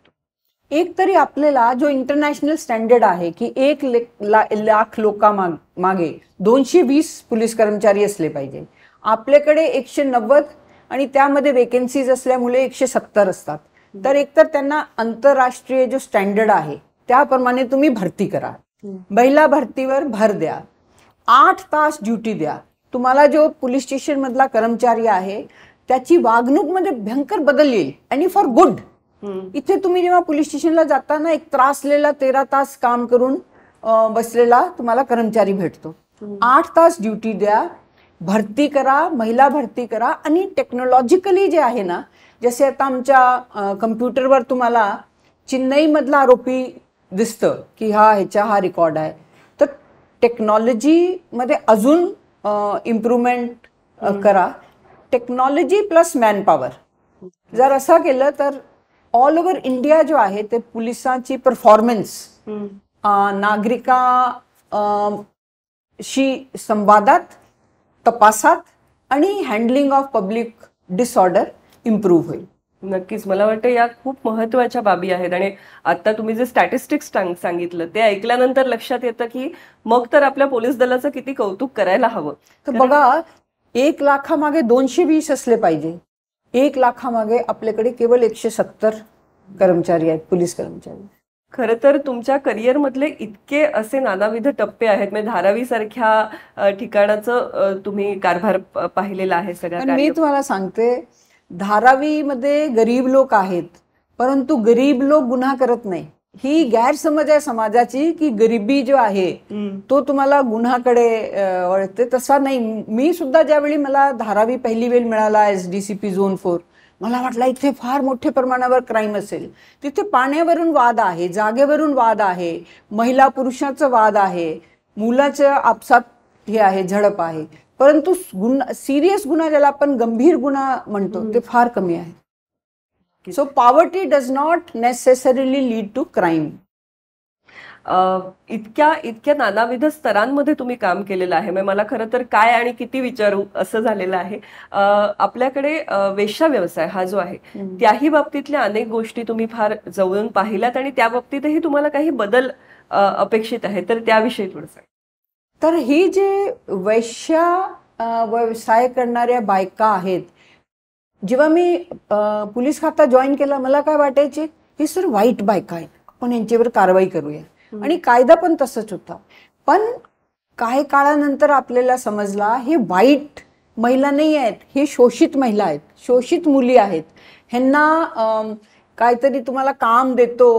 एक तरी आपल्याला जो इंटरनॅशनल स्टँडर्ड आहे की 1 लाख लोकांमागे 220 पोलीस कर्मचारी असले पाहिजे. आपल्याकडे 190 आणि त्यामध्ये वेकेन्सीज असल्यामुळे 170 असतात. तर एकतर त्यांना आंतरराष्ट्रीय जो स्टँडर्ड आहे त्याप्रमाणे तुम्ही भरती करा. महिला भरतीवर भर द्या. 8 तास ड्युटी द्या. तुम्हाला जो पोलीस स्टेशन मधला कर्मचारी आहे त्याची वागणूकमध्ये भयंकर बदल येईल आणि फॉर गुड. इथे तुम्ही जेव्हा पोलीस स्टेशनला जाताना एक त्रासलेला 13 तास काम करून बसलेला तुम्हाला कर्मचारी भेटतो. 8 तास ड्युटी द्या, भरती करा, महिला भरती करा. आणि टेक्नॉलॉजिकली जे आहे ना, जसे आता आमच्या कम्प्युटरवर तुम्हाला चेन्नईमधला आरोपी दिसतं की हा रेकॉर्ड आहे. तर टेक्नॉलॉजीमध्ये अजून इम्प्रूव्हमेंट करा. टेक्नॉलॉजी प्लस मॅनपॉवर जर असं केलं तर ऑल ओव्हर इंडिया जो आहे ते पोलिसांची परफॉर्मन्स नागरिकांशी संवादात, तपासात आणि handling of public disorder improve होईल. नक्कीच. मला वाटतं या खूप महत्त्वाच्या बाबी आहेत. आणि आता तुम्ही जे स्टॅटिस्टिक्स सांगितलं ते ऐकल्यानंतर लक्षात येतं की मग तर आपल्या पोलीस दलाचं किती कौतुक करायला हवं. तर बघा, 1 लाखामागे 220 असले पाहिजे. 1 लाखामागे आपल्याकडे केवळ 170 कर्मचारी आहेत, पोलीस कर्मचारी. खरं तर तुमच्या करिअरमधले इतके असे नानाविध टप्पे आहेत. म्हणजे धारावी सारख्या ठिकाणाचं तुम्ही कारभार पाहिलेला आहे सगळ्या. मी तुम्हाला सांगते, धारावीमध्ये गरीब लोक आहेत, परंतु गरीब लोक गुन्हा करत नाही. ही गैरसमज आहे समाजाची की गरिबी जो आहे तो तुम्हाला गुन्हाकडे वळते. तसा नाही. मी सुद्धा ज्यावेळी मला धारावी पहिली वेळ मिळाला SDCP झोन 4, मला वाटलं इथे फार मोठ्या प्रमाणावर क्राईम असेल. तिथे पाण्यावरून वाद आहे, जागेवरून वाद आहे, महिला पुरुषाचं वाद आहे, मुलाच्या आपसात हे आहे, झडप आहे, परंतु सिरियस गुन्हा ज्याला आपण गंभीर गुन्हा म्हणतो ते फार कमी आहे. So poverty does not necessarily lead to crime. इतक्या नानाविध स्तरांमध्ये तुम्ही काम केलेलं आहे. मला खरं तर काय आणि किती विचारू असं झालेलं आहे. आपल्याकडे वेश्या व्यवसाय हा जो आहे त्याही बाबतीतल्या अनेक गोष्टी तुम्ही फार जवळून पाहिल्यात आणि त्या बाबतीतही तुम्हाला काही बदल अपेक्षित आहे, तर त्याविषयी थोडंसं. तर ही जे वेश्या व्यवसाय करणाऱ्या बायका आहेत, जेव्हा मी पोलीस खाता जॉईन केला मला काय वाटायचे हे सर वाईट बायका आहेत, आपण यांच्यावर कारवाई करूया, आणि कायदा पण तसंच होता. पण काही काळानंतर आपल्याला समजला हे वाईट महिला नाही आहेत, हे शोषित महिला आहेत, शोषित मुली आहेत. ह्यांना काहीतरी तुम्हाला काम देतो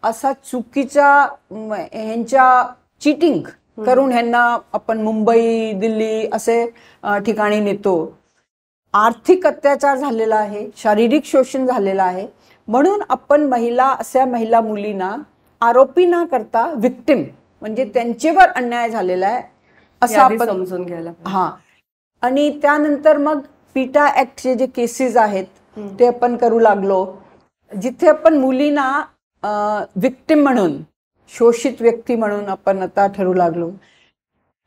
असा चुकीचा ह्यांच्या चीटिंग करून ह्यांना आपण मुंबई दिल्ली असे ठिकाणी नेतो. आर्थिक अत्याचार झालेला आहे, शारीरिक शोषण झालेलं आहे. म्हणून आपण अशा महिला मुलींना आरोपी न करता विक्टिम म्हणजे त्यांच्यावर अन्याय झालेला आहे असं आपण समजून घ्यायला. हा, आणि त्यानंतर मग पीटा ऍक्टचे जे केसेस आहेत ते आपण करू लागलो, जिथे आपण मुलींना विक्टिम म्हणून, शोषित व्यक्ती म्हणून आपण आता ठरवू लागलो.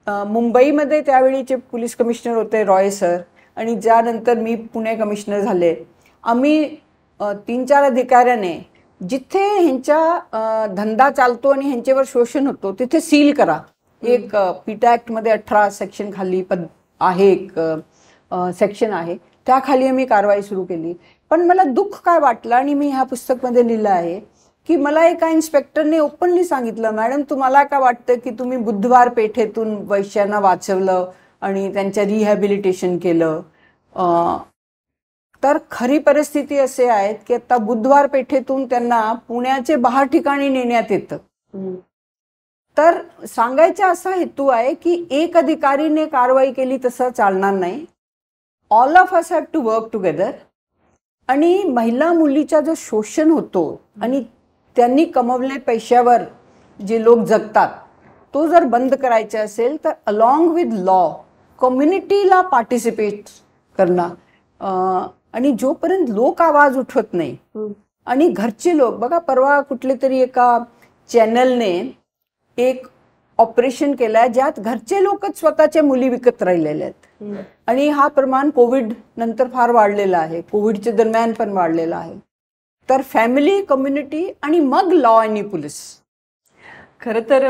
मुंबईमध्ये त्यावेळीचे पोलीस कमिशनर होते रॉय सर, आणि ज्यानंतर मी पुणे कमिशनर झाले. आम्ही 3-4 अधिकाऱ्याने जिथे ह्यांच्या धंदा चालतो आणि ह्यांच्यावर शोषण होतो तिथे सील करा. एक पीटा ऍक्टमध्ये 18 सेक्शन खाली आहे, एक सेक्शन आहे, त्याखाली आम्ही कारवाई सुरू केली. पण मला दुःख काय वाटलं, आणि मी ह्या पुस्तकमध्ये लिहिलं आहे की मला एका इन्स्पेक्टरने ओपनली सांगितलं, मॅडम तुम्हाला काय वाटतं की तुम्ही बुधवार पेठेतून वैश्यांना वाचवलं आणि त्यांच्या रिहॅबिलिटेशन केलं. तर खरी परिस्थिती असे आहेत की आता बुधवार पेठेतून त्यांना पुण्याचे 12 ठिकाणी नेण्यात येतं. तर सांगायचा असा हेतू आहे की एक अधिकारीने कारवाई केली तसं चालणार नाही. All of us have to work together. आणि महिला मुलीचा जो शोषण होतो आणि त्यांनी कमवले पैशावर जे लोक जगतात तो जर बंद करायचा असेल तर अलॉंग विथ लॉ कम्युनिटीला पार्टिसिपेट करणं. आणि जोपर्यंत लोक आवाज उठवत नाही आणि घरचे लोक, बघा परवा कुठले तरी एका चॅनलने एक ऑपरेशन केलंय ज्यात घरचे लोकच स्वतःच्या मुली विकत राहिलेले आहेत, आणि हा प्रमाण कोविड नंतर फार वाढलेला आहे, कोविडच्या दरम्यान पण वाढलेला आहे. तर फॅमिली, कम्युनिटी आणि मग लॉ आणि पोलीस. खरं तर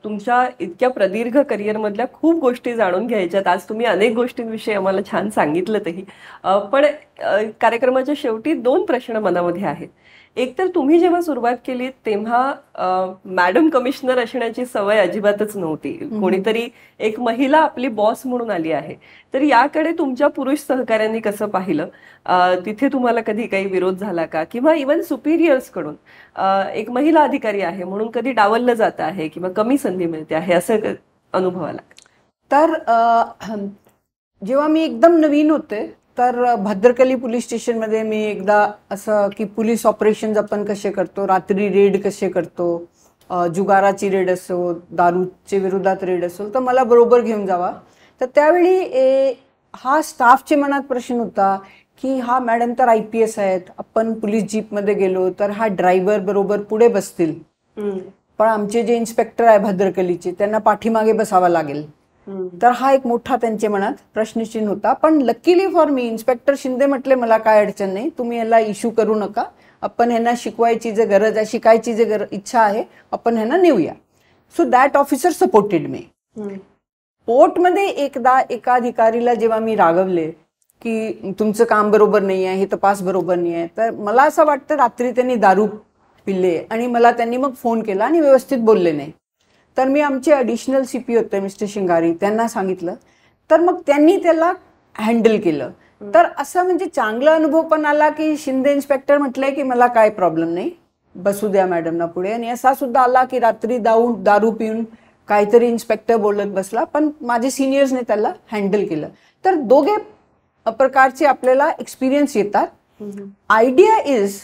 तुमच्या इतक्या प्रदीर्घ करिअरमधल्या खूप गोष्टी जाणून घ्यायच्यात. आज तुम्ही अनेक गोष्टींविषयी आम्हाला छान सांगितलंतही. पण कार्यक्रमाच्या शेवटी 2 प्रश्न मनामध्ये आहेत. एक तर तुम्ही जेव्हा सुरुवात केली तेव्हा मॅडम कमिशनर असण्याची सवय अजिबातच नव्हती. कोणीतरी एक महिला आपली बॉस म्हणून आली आहे. तर याकडे तुमच्या पुरुष सहकाऱ्यांनी कसं पाहिलं? तिथे तुम्हाला कधी काही विरोध झाला का? किंवा इव्हन सुपिरियर्स कडून एक महिला अधिकारी आहे म्हणून कधी डावललं जात आहे किंवा कमी संधी मिळते आहे असं अनुभव आला? तर जेव्हा मी एकदम नवीन होते तर भद्रकली पोलीस स्टेशनमध्ये मी एकदा असं की पोलीस ऑपरेशन्स आपण कसे करतो, रात्री रेड कसे करतो, जुगाराची रेड असो, दारूच्या विरोधात रेड असो, तर मला बरोबर घेऊन जावा. तर त्यावेळी हा स्टाफच्या मनात प्रश्न होता की हा मॅडम तर IPS आहेत, आपण पोलीस जीपमध्ये गेलो तर हा ड्रायव्हर बरोबर पुढे बसतील, पण आमचे जे इन्स्पेक्टर आहे भद्रकलीचे त्यांना पाठीमागे बसावं लागेल. तर हा एक मोठा त्यांच्या मनात प्रश्नचिन्ह होता. पण luckily for me inspector Shinde म्हटले मला काय अडचण नाही, तुम्ही याला इश्यू करू नका, आपण ह्यांना शिकवायची जे गरज आहे, शिकायची जे इच्छा आहे आपण ह्यांना नेऊया. So that officer supported me. कोर्टमध्ये एकदा एका अधिकारीला जेव्हा मी रागवले की तुमचं काम बरोबर नाही आहे, हे तपास बरोबर नाही आहे, तर मला असं वाटतं रात्री त्यांनी दारू पिले आणि मला त्यांनी मग फोन केला आणि व्यवस्थित बोलले नाही. तर मी आमचे ॲडिशनल CP होते मिस्टर शिंगारी, त्यांना सांगितलं, तर मग त्यांनी त्याला हँडल केलं. तर असा म्हणजे चांगला अनुभव पण आला की शिंदे इन्स्पेक्टर म्हटलंय की मला काय प्रॉब्लेम नाही, बसू द्या मॅडमना पुढे. आणि असा सुद्धा आला की रात्री दारू पिऊन काहीतरी इन्स्पेक्टर बोलत बसला, पण माझे सिनियर्सने त्याला हँडल केलं. तर दोघे प्रकारचे आपल्याला एक्सपिरियन्स येतात. Idea is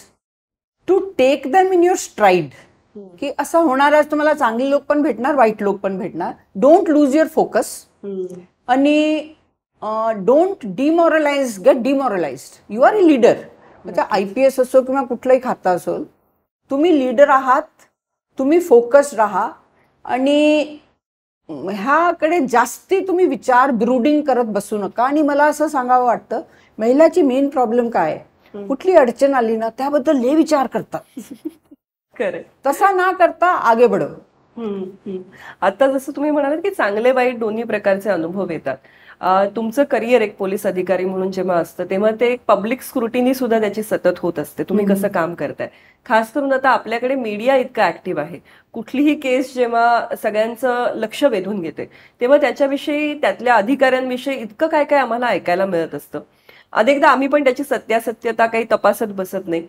to take them in your stride. की असं होणार आहे, तुम्हाला चांगले लोक पण भेटणार, वाईट लोक पण भेटणार. डोंट लूज युअर फोकस आणि don't demoralize, get demoralized. You are a leader. म्हणजे IPS असो किंवा कुठलंही खातं असो, तुम्ही लीडर आहात, तुम्ही फोकस्ड राहा आणि ह्याकडे जास्ती तुम्ही विचार ब्रूडिंग करत बसू नका. आणि मला असं सांगावं वाटतं, महिलाची मेन प्रॉब्लेम काय आहे, कुठली अडचण आली ना त्याबद्दल लय विचार करतात. खरं. तसा ना करता आगे बढो. आता जसं तुम्ही म्हणालात की चांगले वाईट दोन्ही प्रकारचे अनुभव येतात. तुमचं करिअर एक पोलीस अधिकारी म्हणून जेव्हा असतं तेव्हा ते एक पब्लिक स्क्रुटिनी सुद्धा त्याची सतत होत असते, तुम्ही कसं काम करताय. खास करून आता आपल्याकडे मीडिया इतका ऍक्टिव्ह आहे, कुठलीही केस जेव्हा सगळ्यांचं लक्ष वेधून घेते तेव्हा त्याच्याविषयी, त्यातल्या अधिकाऱ्यांविषयी इतकं काय काय आम्हाला ऐकायला मिळत असतं. अनेकदा आम्ही पण त्याची सत्यासत्यता काही तपासत बसत नाही.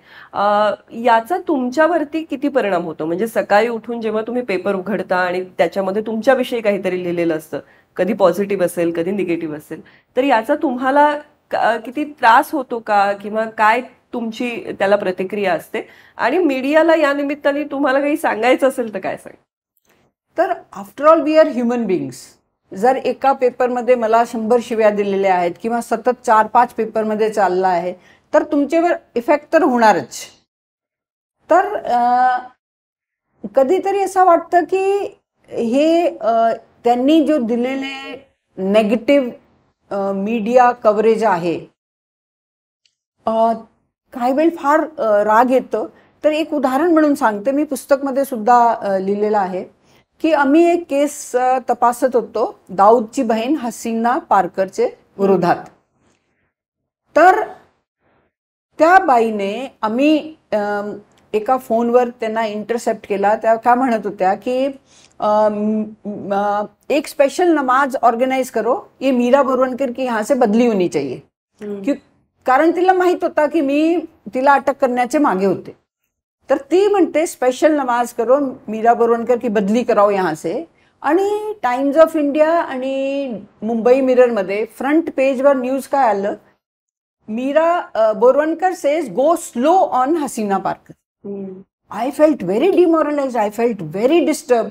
याचा तुमच्यावरती किती परिणाम होतो? म्हणजे सकाळी उठून जेव्हा तुम्ही पेपर उघडता आणि त्याच्यामध्ये तुमच्याविषयी काहीतरी लिहिलेलं असतं, कधी पॉझिटिव्ह असेल कधी निगेटिव्ह असेल, तर याचा तुम्हाला किती त्रास होतो का, किंवा काय तुमची त्याला प्रतिक्रिया असते? आणि मीडियाला या निमित्ताने तुम्हाला काही सांगायचं असेल तर काय सांग? तर after all we are human beings. जर एका पेपरमध्ये मला 100 शिव्या दिलेल्या आहेत किंवा सतत 4-5 पेपरमध्ये चालला आहे तर तुमच्यावर इफेक्ट तर होणारच. तर कधीतरी असं वाटतं की हे त्यांनी जो दिलेले नेगेटिव्ह मीडिया कव्हरेज आहे, काही वेळ फार राग येतं. तर एक उदाहरण म्हणून सांगते, मी पुस्तकमध्ये सुद्धा लिहिलेलं आहे की आम्ही एक केस तपासत होतो दाऊदची बहीण हसीना पारकरचे विरोधात. तर त्या बाईने, आम्ही एका फोनवर त्यांना इंटरसेप्ट केला. त्या काय म्हणत होत्या की एक स्पेशल नमाज ऑर्गेनाइज करो, ये मीरा बोरवणकर की यहाँ से बदली होनी चाहिए. कारण तिला माहित होता की मी तिला अटक करण्याचे मागे होते. तर ती म्हणते स्पेशल नमाज करो, मीरा बोरवणकर की बदली कराओ यहाँ से. आणि टाइम्स ऑफ इंडिया आणि मुंबई मिररमध्ये फ्रंट पेजवर न्यूज काय आलं, Meera Borwankar says go slow on Haseena Parkar. I felt very demoralize, I felt very disturb.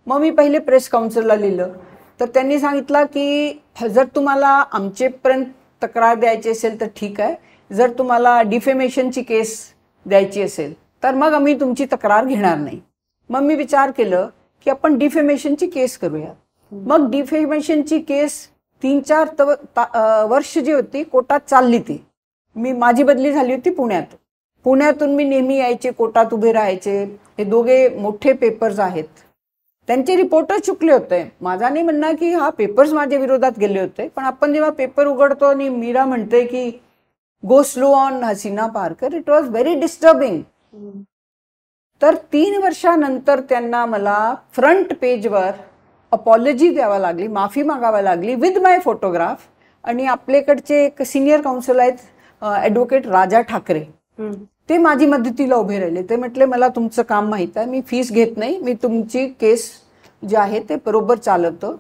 मग मी पहिले प्रेस काउन्सिलला लिहिलं. तर त्यांनी सांगितलं की जर तुम्हाला आमचेपर्यंत तक्रार द्यायची असेल तर ठीक आहे, जर तुम्हाला डिफेमेशनची केस द्यायची असेल तर मग आम्ही तुमची तक्रार घेणार नाही. मग मी विचार केलं की आपण डिफेमेशनची केस करूया. मग डिफेमेशनची केस 3-4 वर्ष जी होती कोर्टात चालली. ती माझी बदली झाली होती पुण्यातून मी नेहमी यायचे, कोर्टात उभे राहायचे. हे दोघे मोठे पेपर्स आहेत, त्यांचे रिपोर्टर चुकले होते. माझा नाही म्हणणं की हा पेपर्स माझ्या विरोधात गेले होते, पण आपण जेव्हा पेपर उघडतो आणि मीरा म्हणते की go slow on Haseena Parkar, it was very disturbing. तर 3 वर्षानंतर त्यांना मला फ्रंट पेजवर अपॉलॉजी द्यावा लागली, माफी मागावी लागली विथ माय फोटोग्राफ. आणि आपल्याकडचे एक सिनियर काउन्सिल आहेत ॲडव्होकेट राजा ठाकरे, ते माझी मदतीला उभे राहिले. ते म्हटले मला तुमचं काम माहीत आहे, मी फीस घेत नाही, मी तुमची केस जे आहे ते बरोबर चालवतो.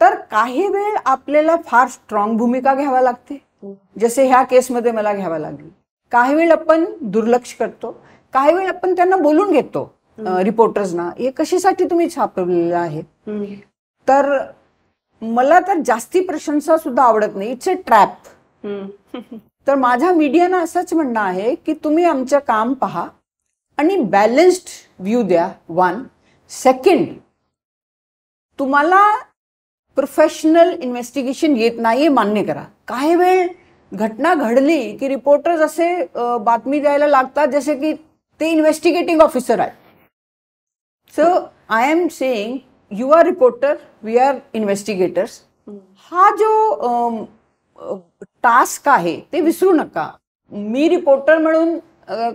तर काही वेळ आपल्याला फार स्ट्रॉंग भूमिका घ्यावी लागते, जसे ह्या केसमध्ये मला घ्यावं लागली. काही वेळ आपण दुर्लक्ष करतो, काही वेळ आपण त्यांना बोलून घेतो रिपोर्टर्सना, हे कशासाठी तुम्ही छापलेलं आहे. तर मला तर जास्ती प्रशंसा सुद्धा आवडत नाही, इट्स अ ट्रॅप. तर माझ्या मीडियाना असंच म्हणणं आहे की तुम्ही आमचं काम पहा आणि बॅलन्स्ड व्ह्यू द्या. 1. सेकंड, तुम्हाला प्रोफेशनल इन्व्हेस्टिगेशन येत नाही मान्य करा. काही वेळ घटना घडली की रिपोर्टर्स असे बातमी द्यायला लागतात जसे की ते इन्व्हेस्टिगेटिंग ऑफिसर आहेत. So I am saying you are reporter, we are investigators. हा जो टास्क आहे ते विसरू नका. मी रिपोर्टर म्हणून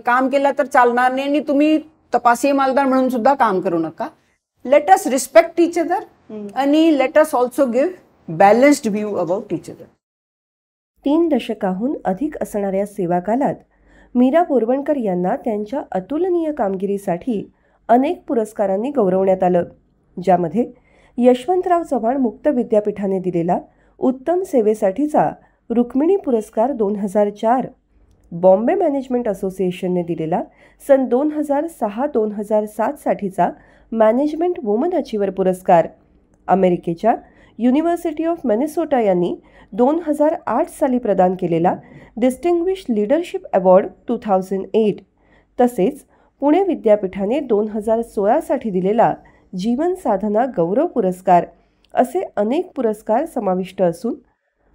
काम केलं तर चालणार नाही आणि तुम्ही तपासी मालदार म्हणून सुद्धा काम करू नका. Let us respect each other आणि let us also give balanced view about each other. 3 दशकाहून अधिक असणाऱ्या सेवाकालात मीरा बोरवणकर यांना त्यांच्या अतुलनीय कामगिरीसाठी अनेक पुरस्कारांनी गौरवण्यात आलं, ज्यामध्ये यशवंतराव चव्हाण मुक्त विद्यापीठाने दिलेला उत्तम सेवेसाठीचा रुक्मिणी पुरस्कार 2004, बॉम्बे मॅनेजमेंट असोसिएशनने दिलेला सन 2006-2007 साठीचा मॅनेजमेंट वुमन अचिव्हर पुरस्कार, अमेरिकेच्या युनिव्हर्सिटी ऑफ मिनेसोटा यांनी 2008 साली प्रदान केलेला डिस्टिंग्विश लीडरशिप अवॉर्ड 2008, तसेच पुणे विद्यापीठाने 2016 साठी दिलेला जीवन साधना गौरव पुरस्कार असे अनेक पुरस्कार समाविष्ट असून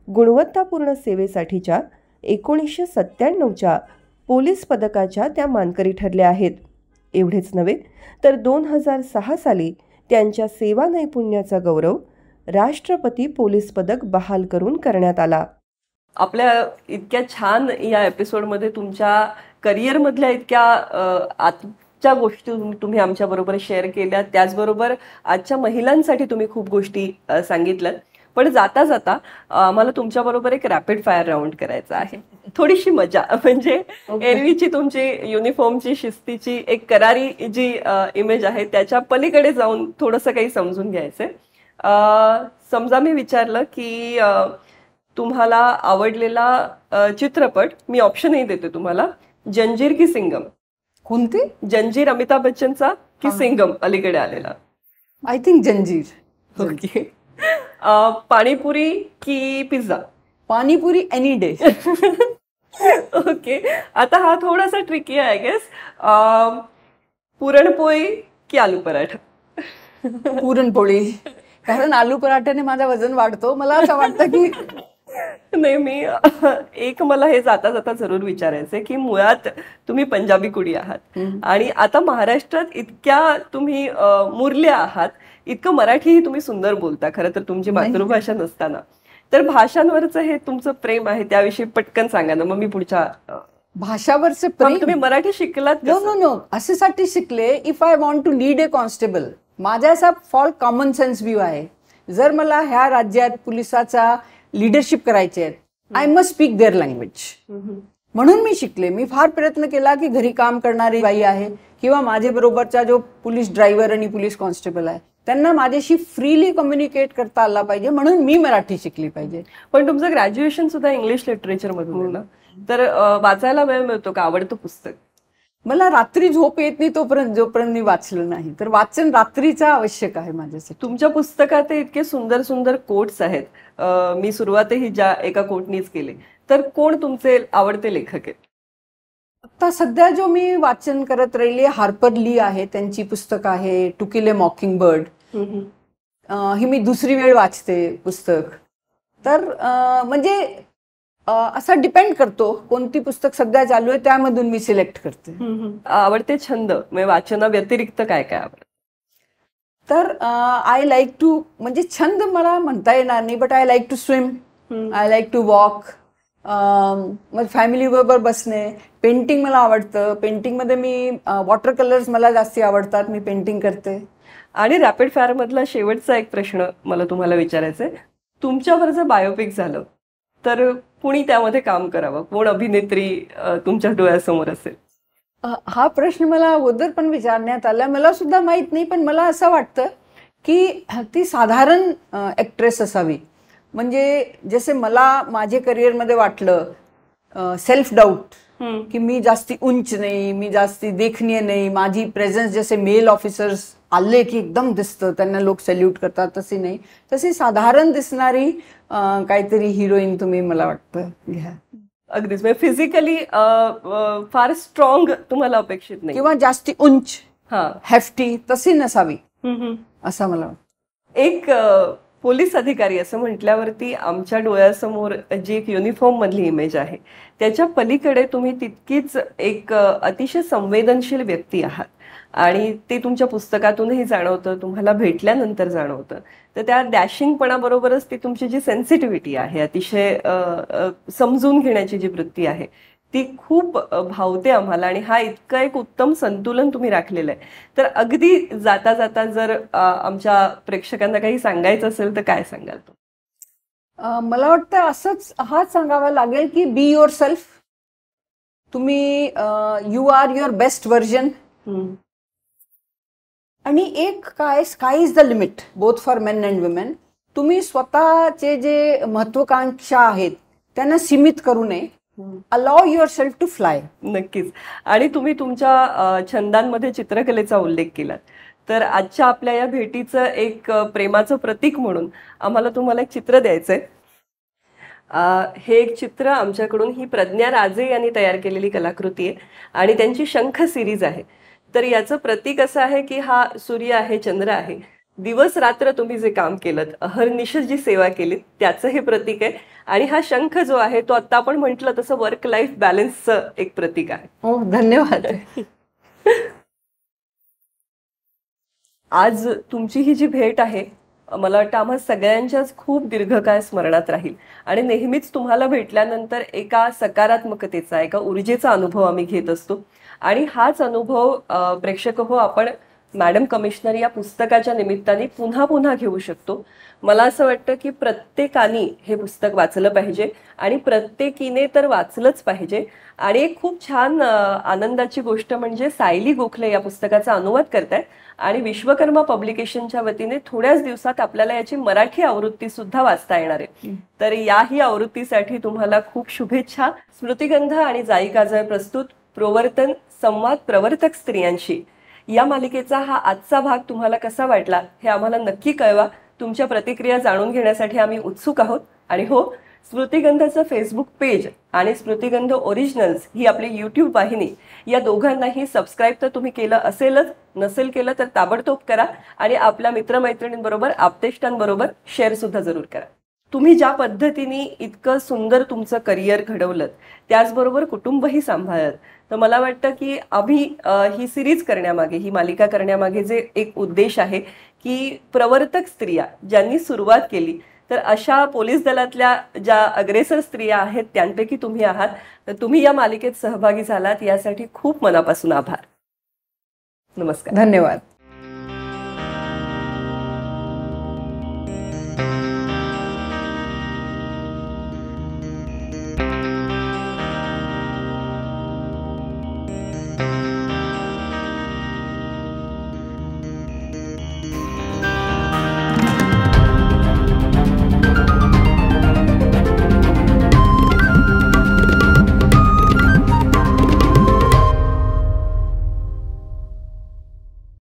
गुणवत्तापूर्ण सेवेसाठीच्या 1997च्या पोलीस पदकाच्या त्या मानकरी ठरल्या आहेत. एवढेच नव्हे तर 2006 साली त्यांच्या सेवा नैपुण्याचा गौरव राष्ट्रपती पोलीस पदक बहाल करून करण्यात आला. आपल्या इतक्या छान या एपिसोडमध्ये तुमच्या करिअरमधल्या इतक्या आजच्या गोष्टी तुम्ही आमच्याबरोबर शेअर केल्या, त्याचबरोबर आजच्या महिलांसाठी तुम्ही खूप गोष्टी सांगितल्यात. पण जाता जाता आम्हाला तुमच्याबरोबर एक रॅपिड फायर राऊंड करायचा आहे. थोडीशी मजा, म्हणजे एरवीची तुमची युनिफॉर्मची शिस्तीची एक करारी जी इमेज आहे त्याच्या पलीकडे जाऊन थोडंसं काही समजून घ्यायचंय. समजा मी विचारलं की तुम्हाला आवडलेला चित्रपट, मी ऑप्शनही देते तुम्हाला, जंजीर की सिंगम. कोणते? जंजीर अमिताभ बच्चनचा की सिंगम अलीकडे आलेला? आय थिंक जंजीर. ओके. पाणीपुरी की pizza? Panipuri any day. Okay. आता हा थोडासा ट्रिकी आहे आय गेस. पुरणपोळी की आलू पराठा? पुरणपोळी, कारण आलू पराठ्याने माझं वजन वाढतो. मला असं वाटतं की नाही, मी एक मला हे जाता जाता जरूर विचारायचंय की मुळात तुम्ही पंजाबी कुडी आहात आणि आता महाराष्ट्रात इतक्या तुम्ही मुरल्या आहात, इतकं मराठीही तुम्ही सुंदर बोलता खरं तर तुमची मातृभाषा नसताना. तर भाषांवरचं हे तुमचं प्रेम आहे त्याविषयी पटकन सांगा ना, मग मी पुढच्या. भाषावरचे प्रेम? तुम्ही मराठी शिकलात? नो, असेसाठी शिकले. If I want to lead a constable, माझा असा फॉल कॉमन सेन्स व्ह्यू आहे, जर मला ह्या राज्यात पोलिसाचा लीडरशिप करायचे आहेत, I must speak their language. म्हणून मी शिकले. मी फार प्रयत्न केला की घरी काम करणारी बाई आहे किंवा माझे बरोबरचा जो पोलीस ड्रायव्हर आणि पोलीस कॉन्स्टेबल आहे त्यांना माझ्याशी फ्रीली कम्युनिकेट करता आला पाहिजे, म्हणून मी मराठी शिकली पाहिजे. पण तुमचं ग्रॅज्युएशन सुद्धा इंग्लिश लिटरेचर मधून ना, तर वाचायला वेळ मिळतो का? आवडतं पुस्तक? मला रात्री झोप येत नाही जोपर्यंत मी वाचलं नाही, तर वाचन रात्रीचा आवश्यक आहे माझ्यासाठी. तुमच्या पुस्तकात इतके सुंदर सुंदर कोट्स आहेत. मी सुरुवातही ज्या एका कोटनीच केली. तर कोण तुमचे आवडते लेखक आहेत? आता सध्या जो मी वाचन करत राहिली, हार्पर ली आहे, त्यांची पुस्तक आहे टू किल ए मॉकिंग बर्ड. ही मी दुसरी वेळ वाचते पुस्तक. तर म्हणजे असा डिपेंड करतो कोणती पुस्तक सध्या चालू आहे त्यामधून मी सिलेक्ट करते. आवडते छंद म्हणजे वाचना व्यतिरिक्त काय काय आवडतं? तर आय लाईक टू, म्हणजे छंद मला म्हणता येणार नाही, but I like to swim, I like to walk, मग फॅमिली बरोबर बसणे. पेंटिंग मला आवडतं. पेंटिंगमध्ये मी वॉटर कलर्स मला जास्ती आवडतात, मी पेंटिंग करते. आणि रॅपिड फायर मधला शेवटचा एक प्रश्न मला तुम्हाला विचारायचा आहे, तुमच्यावर जर बायोपिक झालं तर कुणी त्यामध्ये काम करावं? कोण अभिनेत्री तुमच्या डोळ्यासमोर असेल? हा प्रश्न मला अगोदर पण विचारण्यात आला, मला सुद्धा माहित नाही, पण मला असं वाटतं की ती साधारण ॲक्ट्रेस असावी. म्हणजे जसे मला माझे करिअरमध्ये वाटलं सेल्फ डाऊट की मी जास्ती उंच नाही, मी जास्ती देखणीय नाही, माझी प्रेझेन्स जसे मेल ऑफिसर्स आले की एकदम दिसतं, त्यांना लोक सॅल्यूट करतात, तशी नाही. तशी साधारण दिसणारी काहीतरी हिरोईन तुम्ही मला वाटतं घ्या. अगदीच, म्हणजे फिजिकली फार स्ट्रॉंग तुम्हाला अपेक्षित नाही किंवा जास्ती उंच, हेफ्टी तशी नसावी असं मला वाटतं. एक पोलीस अधिकारी असं म्हटल्यावरती आमच्या डोळ्यासमोर जी एक युनिफॉर्म मधली इमेज आहे त्याच्या पलीकडे तुम्ही तितकीच एक अतिशय संवेदनशील व्यक्ती आहात आणि ते तुमच्या पुस्तकातूनही जाणवतं, तुम्हाला भेटल्यानंतर जाणवतं. तर त्या डॅशिंगपणाबरोबरच ती तुमची जी सेन्सिटिव्हिटी आहे, अतिशय समजून घेण्याची जी वृत्ती आहे ती खूप भावते आम्हाला. आणि हा इतका एक उत्तम संतुलन तुम्ही राखलेलं आहे. तर अगदी जाता जाता जर आमच्या प्रेक्षकांना काही सांगायचं असेल तर काय सांगाल? मला वाटतं असंच हाच सांगावं लागेल की बी युअर सेल्फ. तुम्ही you are your best version. आणि एक काय, sky is the limit both for men and women. तुम्ही स्वतःचे जे महत्वाकांक्षा आहेत त्यांना सीमित करू नये. Allow yourself to fly. नक्कीच. आणि तुम्ही तुमच्या छंदांमध्ये चित्रकलेचा उल्लेख केलात, तर आजच्या आपल्या या भेटीचं एक प्रेमाचं प्रतीक म्हणून आम्हाला तुम्हाला एक चित्र द्यायचंय. हे एक चित्र आमच्याकडून ही प्रज्ञा राजे यांनी तयार केलेली कलाकृती आहे आणि त्यांची शंख सिरीज आहे. तर याचं प्रतीक असं आहे की हा सूर्य आहे, चंद्र आहे, दिवस रात्र तुम्ही जे काम केलं, अहर्निश जी सेवा केली त्याचं हे प्रतीक आहे. आणि हा शंख जो आहे तो आता आपण म्हटलं तसं वर्क लाईफ बॅलन्सचं एक प्रतीक आहे. हो, धन्यवाद. आज तुमची ही जी भेट आहे मला वाटतं आम्हा सगळ्यांच्याच खूप दीर्घकाळ स्मरणात राहील आणि नेहमीच तुम्हाला भेटल्यानंतर एका सकारात्मकतेचा, एका ऊर्जेचा अनुभव आम्ही घेत असतो. आणि हाच अनुभव प्रेक्षक हो आपण मॅडम कमिशनर या पुस्तकाच्या निमित्ताने पुन्हा पुन्हा घेऊ शकतो. मला असं वाटतं की प्रत्येकाने हे पुस्तक वाचलं पाहिजे आणि प्रत्येकीने तर वाचलंच पाहिजे. आणि एक खूप छान आनंदाची गोष्ट म्हणजे सायली गोखले या पुस्तकाचा अनुवाद करतायत आणि विश्वकर्मा पब्लिकेशनच्या वतीने थोड्याच दिवसात आपल्याला याची मराठी आवृत्ती सुद्धा वाचता येणार आहे. तर याही आवृत्तीसाठी तुम्हाला खूप शुभेच्छा. स्मृतिगंध आणि जाई काजळ प्रस्तुत प्रवर्तन संवाद प्रवर्तक स्त्रियांशी या मालिकेचा हा आजचा भाग तुम्हाला कसा वाटला हे आम्हाला नक्की कळवा. तुमच्या प्रतिक्रिया जाणून घेण्यासाठी आम्ही उत्सुक आहोत. आणि हो, स्मृतिगंधाचं फेसबुक पेज आणि स्मृतिगंध ओरिजिनल्स ही आपली YouTube वाहिनी या दोघांनाही सबस्क्राईब तर तुम्ही केलं असेलच, नसेल केलं तर ताबडतोब करा आणि आपल्या मित्रमैत्रिणींबरोबर, आप्तेष्टांबरोबर शेअर सुद्धा जरूर करा. तुम्ही ज्या पद्धतीने इतकं सुंदर तुमचं करिअर घडवलं, त्याचबरोबर कुटुंबही सांभाळत, तर मला वाटतं की आम्ही ही सिरीज करण्यामागे, ही मालिका करण्यामागे जे एक उद्देश आहे की प्रवर्तक स्त्रिया ज्यांनी सुरुवात केली, तर अशा पोलीस दलातल्या ज्या अग्रेसर स्त्रिया आहेत त्यांपैकी तुम्ही आहात. तर तुम्ही या मालिकेत सहभागी झालात यासाठी खूप मनापासून आभार. नमस्कार. धन्यवाद.